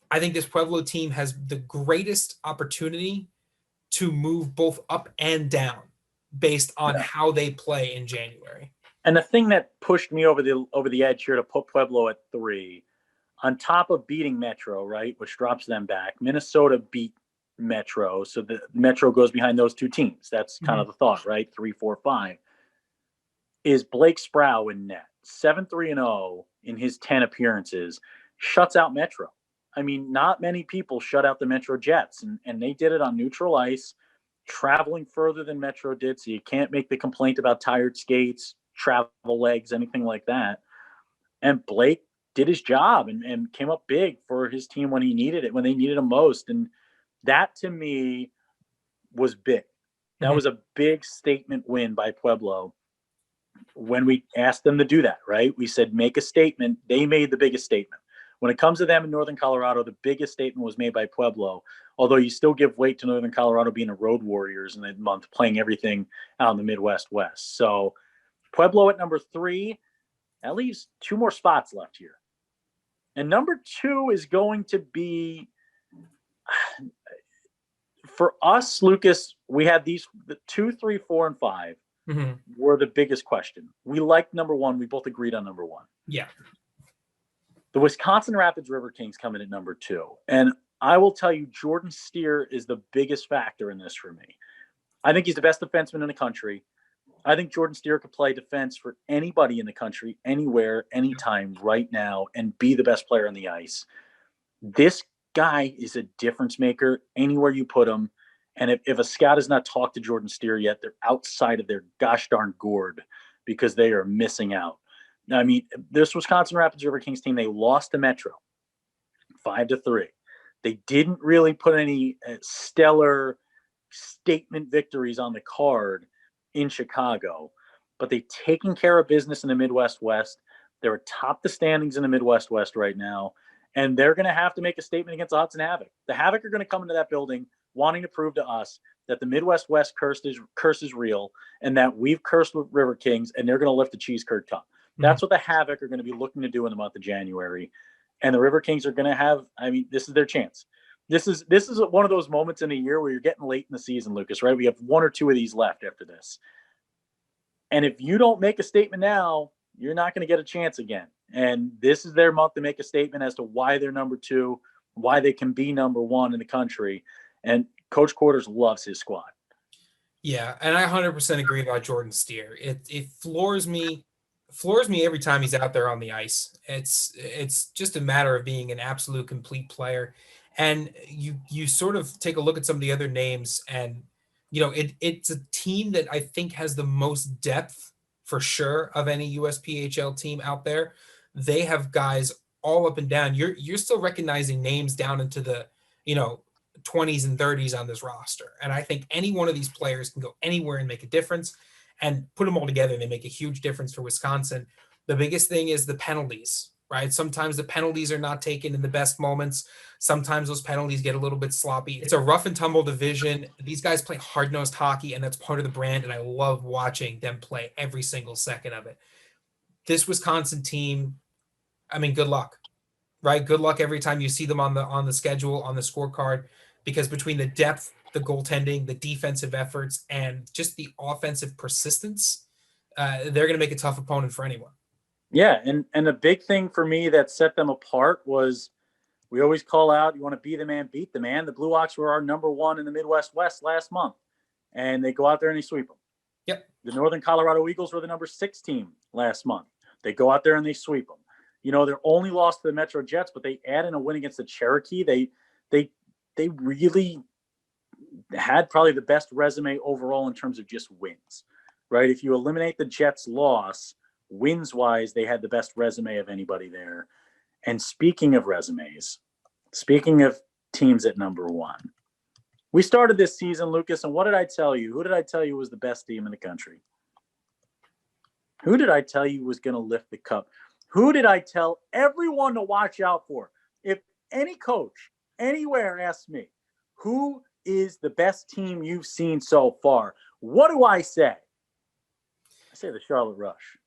I think this Pueblo team has the greatest opportunity to move both up and down based on how they play in January. And the thing that pushed me over the edge here to put Pueblo at 3, on top of beating Metro, right, which drops them back, Minnesota beat Metro, so the Metro goes behind those 2 teams. That's kind of the thought, right? 3, 4, 5. Is Blake Sproul in net, 7-3-0 in his 10 appearances, shuts out Metro. I mean, not many people shut out the Metro Jets, and they did it on neutral ice, traveling further than Metro did, so you can't make the complaint about tired skates, travel legs, anything like that. And Blake did his job and came up big for his team when he needed it, when they needed him most. And that, to me, was big. That was a big statement win by Pueblo when we asked them to do that, right? We said, make a statement. They made the biggest statement. When it comes to them in Northern Colorado, the biggest statement was made by Pueblo, although you still give weight to Northern Colorado being a road warriors in that month, playing everything out in the Midwest West. So Pueblo at number 3, that leaves 2 more spots left here. And number 2 is going to be, for us, Lucas, we had these, the 2, 3, 4, and 5 were the biggest question. We liked number 1. We both agreed on number 1. Yeah. The Wisconsin Rapids River Kings come in at number 2. And I will tell you, Jordan Steer is the biggest factor in this for me. I think he's the best defenseman in the country. I think Jordan Steer could play defense for anybody in the country, anywhere, anytime, right now, and be the best player on the ice. This guy is a difference maker anywhere you put him. And if a scout has not talked to Jordan Steer yet, they're outside of their gosh darn gourd because they are missing out. I mean, this Wisconsin Rapids River Kings team, they lost to Metro 5-3. They didn't really put any stellar statement victories on the card in Chicago, but they've taken care of business in the Midwest West. They're atop the standings in the Midwest West right now, and they're going to have to make a statement against the Hudson Havoc. The Havoc are going to come into that building wanting to prove to us that the Midwest West curse is real and that we've cursed with River Kings, and they're going to lift the cheese curd cup. That's what the Havoc are going to be looking to do in the month of January. And the River Kings are going to have, I mean, this is their chance. This is one of those moments in the year where you're getting late in the season, Lucas, right? We have 1 or 2 of these left after this. And if you don't make a statement now, you're not going to get a chance again. And this is their month to make a statement as to why they're number 2, why they can be number 1 in the country. And Coach Quarters loves his squad. Yeah, and I 100% agree about Jordan Steer. It floors me every time he's out there on the ice. It's just a matter of being an absolute complete player. And you sort of take a look at some of the other names, and it's a team that I think has the most depth for sure of any USPHL team out there. They have guys all up and down. You're still recognizing names down into the, 20s and 30s on this roster. And I think any one of these players can go anywhere and make a difference, and put them all together and they make a huge difference for Wisconsin. The biggest thing is the penalties, right? Sometimes the penalties are not taken in the best moments. Sometimes those penalties get a little bit sloppy. It's a rough and tumble division. These guys play hard-nosed hockey, and that's part of the brand, and I love watching them play every single second of it. This Wisconsin team, I mean, good luck, right? Good luck every time you see them on the schedule, on the scorecard, because between the depth, the goaltending, the defensive efforts, and just the offensive persistence, they're going to make a tough opponent for anyone. Yeah, and the big thing for me that set them apart was we always call out, you want to be the man, beat the man. The Blue Ox were our number 1 in the Midwest West last month, and they go out there and they sweep them. Yep. The Northern Colorado Eagles were the number 6 team last month. They go out there and they sweep them. They're only lost to the Metro Jets, but they add in a win against the Cherokee. They really had probably the best resume overall in terms of just wins, right? If you eliminate the Jets' loss, wins-wise, they had the best resume of anybody there. And speaking of resumes, speaking of teams at number 1, we started this season, Lucas, and what did I tell you? Who did I tell you was the best team in the country? Who did I tell you was going to lift the cup? Who did I tell everyone to watch out for? If any coach anywhere asks me, who is the best team you've seen so far? What do I say? I say the Charlotte Rush.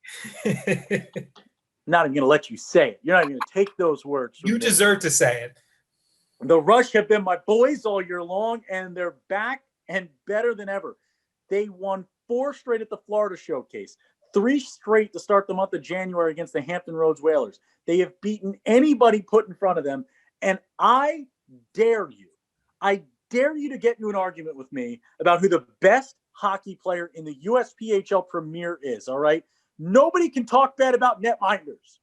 Not even going to let you say it. You're not even going to take those words. You deserve to say it. The Rush have been my boys all year long, and they're back and better than ever. They won 4 straight at the Florida Showcase, 3 straight to start the month of January against the Hampton Roads Whalers. They have beaten anybody put in front of them, and I dare you to get into an argument with me about who the best hockey player in the USPHL Premier is, all right? Nobody can talk bad about netminders.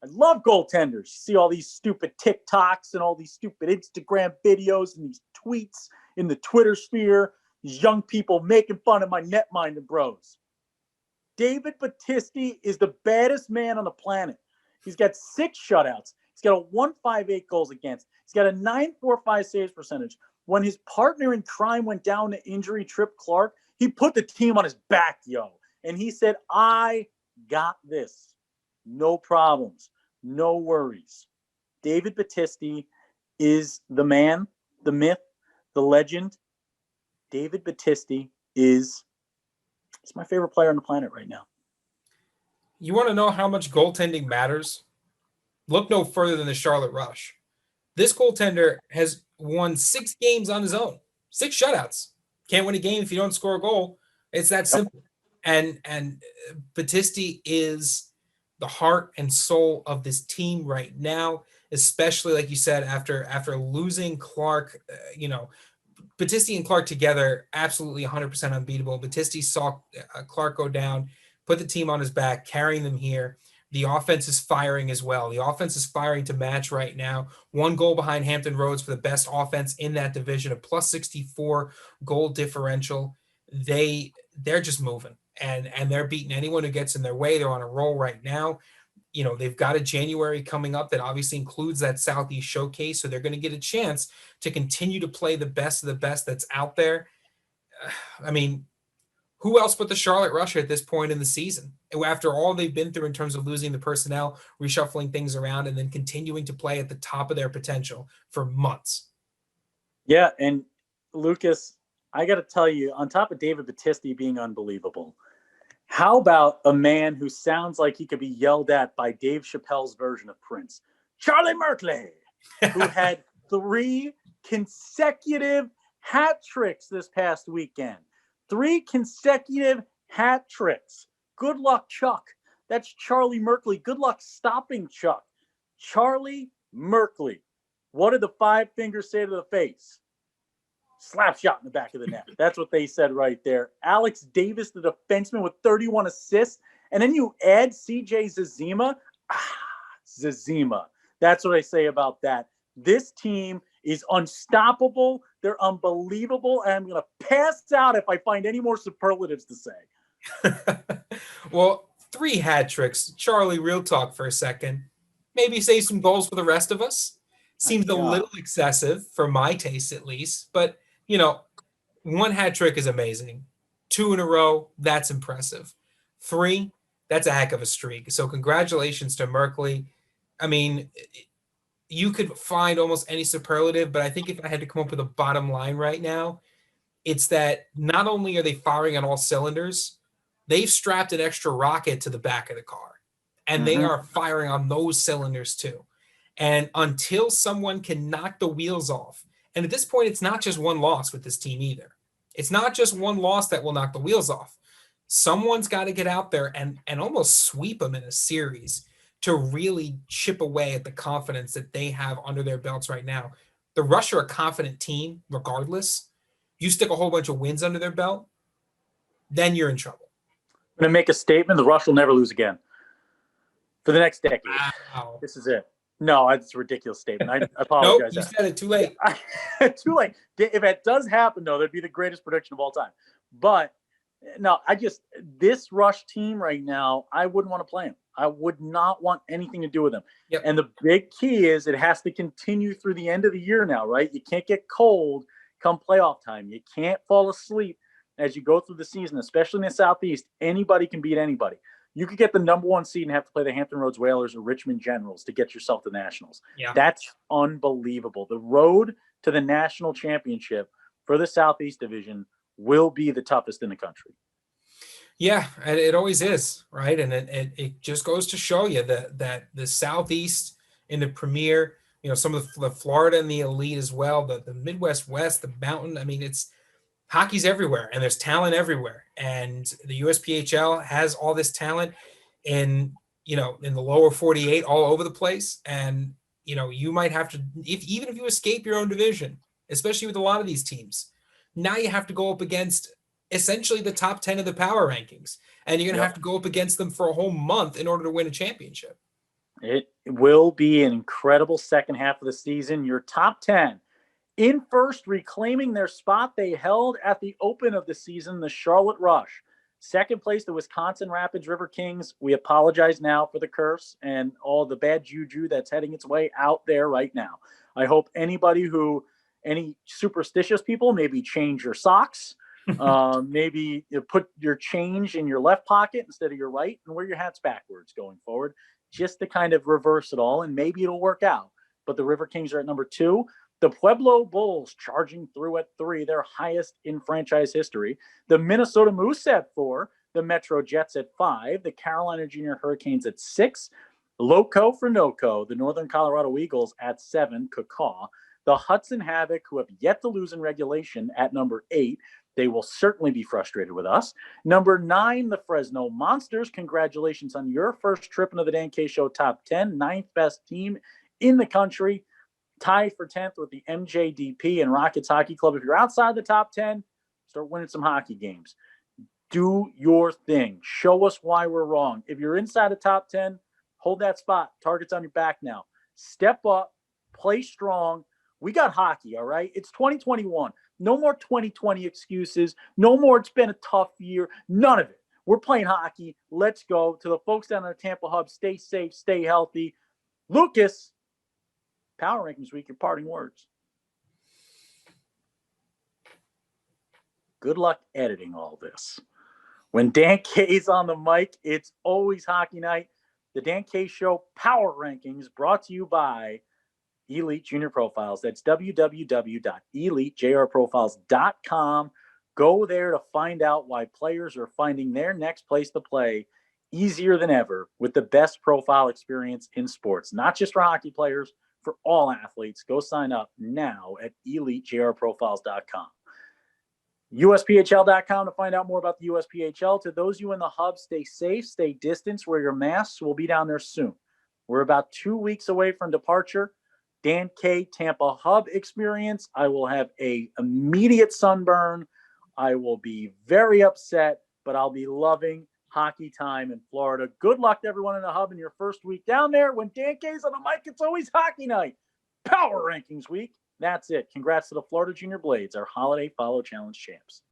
I love goaltenders. You see all these stupid TikToks and all these stupid Instagram videos and these tweets in the Twitter sphere, these young people making fun of my netminder bros. David Battisti is the baddest man on the planet. He's got 6 shutouts. He's got a 1.58 goals against. He's got a 9.45 saves percentage. When his partner in crime went down to injury, Trip Clark, he put the team on his back, yo. And he said, I got this. No problems. No worries. David Battisti is the man, the myth, the legend. David Battisti is my favorite player on the planet right now. You want to know how much goaltending matters? Look no further than the Charlotte Rush. This goaltender has won 6 games on his own, 6 shutouts. Can't win a game if you don't score a goal. It's that simple. And Battisti is the heart and soul of this team right now, especially like you said, after losing Clark. Battisti and Clark together, absolutely 100% unbeatable. Battisti saw Clark go down, put the team on his back, carrying them here. The offense is firing as well. The offense is firing to match right now. 1 goal behind Hampton Roads for the best offense in that division, a plus 64 goal differential. They're just moving, and they're beating anyone who gets in their way. They're on a roll right now. They've got a January coming up that obviously includes that Southeast Showcase, so they're going to get a chance to continue to play the best of the best that's out there. I mean, who else but the Charlotte Rush at this point in the season? After all they've been through in terms of losing the personnel, reshuffling things around, and then continuing to play at the top of their potential for months. Yeah, and Lucas, I got to tell you, on top of David Battisti being unbelievable, how about a man who sounds like he could be yelled at by Dave Chappelle's version of Prince, Charlie Merkley, who had 3 consecutive hat tricks this past weekend. 3 consecutive hat tricks. Good luck, Chuck. That's Charlie Merkley. Good luck stopping Chuck. Charlie Merkley. What did the five fingers say to the face? Slap shot in the back of the net. That's what they said right there. Alex Davis, the defenseman, with 31 assists. And then you add CJ Zazima. Zazima. That's what I say about that. This team is unstoppable. They're unbelievable. And I'm going to pass out if I find any more superlatives to say. Well, 3 hat tricks. Charlie, real talk for a second. Maybe save some goals for the rest of us. Seems a little excessive for my taste, at least. But, 1 hat trick is amazing. 2 in a row, that's impressive. 3, that's a heck of a streak. So congratulations to Merkley. I mean, you could find almost any superlative, but I think if I had to come up with a bottom line right now, it's that not only are they firing on all cylinders, they've strapped an extra rocket to the back of the car, and they are firing on those cylinders too. And until someone can knock the wheels off, and at this point, it's not just one loss with this team either. It's not just one loss that will knock the wheels off. Someone's got to get out there and almost sweep them in a series to really chip away at the confidence that they have under their belts right now. The Rush are a confident team, regardless. You stick a whole bunch of wins under their belt, then you're in trouble. I'm going to make a statement. The Rush will never lose again for the next decade. Wow. This is it. No, it's a ridiculous statement. I apologize. Nope, you said it too late. Too late. If it does happen, though, that'd be the greatest prediction of all time. But no, this Rush team right now, I wouldn't want to play them. I would not want anything to do with them. Yep. And the big key is it has to continue through the end of the year now, right? You can't get cold come playoff time. You can't fall asleep as you go through the season, especially in the Southeast. Anybody can beat anybody. You could get the number 1 seed and have to play the Hampton Roads Whalers or Richmond Generals to get yourself to Nationals. Yeah. That's unbelievable. The road to the national championship for the Southeast Division will be the toughest in the country. Yeah, and it always is, right? And it just goes to show you that the Southeast in the Premier, some of the Florida and the Elite as well, the Midwest West, the Mountain. I mean, it's hockey's everywhere, and there's talent everywhere. And the USPHL has all this talent in the lower 48 all over the place. And, you might have to, even if you escape your own division, especially with a lot of these teams, now you have to go up against essentially the top 10 of the power rankings. And you're going to have to go up against them for a whole month in order to win a championship. It will be an incredible second half of the season. Your top 10 in first, reclaiming their spot they held at the open of the season, the Charlotte Rush. Second place, the Wisconsin Rapids River Kings. We apologize now for the curse and all the bad juju that's heading its way out there right now. I hope any superstitious people, maybe change your socks. Maybe you put your change in your left pocket instead of your right, and wear your hats backwards going forward, just to kind of reverse it all, and maybe it'll work out. But the River Kings are at number 2. The Pueblo Bulls charging through at 3, their highest in franchise history. The Minnesota Moose at 4. The Metro Jets at 5. The Carolina Junior Hurricanes at 6. Loco for Noco, the Northern Colorado Eagles at 7. Cacaw. The Hudson Havoc, who have yet to lose in regulation, at number 8. They will certainly be frustrated with us. Number 9, the Fresno Monsters. Congratulations on your first trip into the Dan K Show top 10. 9th best team in the country. Tied for 10th with the MJDP and Rockets Hockey Club. If you're outside the top 10, start winning some hockey games. Do your thing. Show us why we're wrong. If you're inside the top 10, hold that spot. Target's on your back now. Step up. Play strong. We got hockey, all right? It's 2021. No more 2020 excuses. No more it's been a tough year. None of it. We're playing hockey. Let's go. To the folks down in the Tampa Hub, stay safe, stay healthy. Lucas, Power Rankings Week, your parting words. Good luck editing all this. When Dan K's on the mic, it's always hockey night. The Dan K Show Power Rankings brought to you by Elite Junior Profiles. That's www.elitejrprofiles.com. Go there to find out why players are finding their next place to play easier than ever with the best profile experience in sports, not just for hockey players, for all athletes. Go sign up now at elitejrprofiles.com. USPHL.com to find out more about the USPHL. To those of you in the hub, stay safe, stay distant, wear your masks. We'll be down there soon. We're about 2 weeks away from departure. Dan K Tampa Hub experience. I will have a immediate sunburn. I will be very upset, but I'll be loving hockey time in Florida. Good luck to everyone in the hub in your first week down there. When Dan K's on the mic, it's always hockey night. Power Rankings week. That's it. Congrats to the Florida Junior Blades, our Holiday Follow Challenge champs.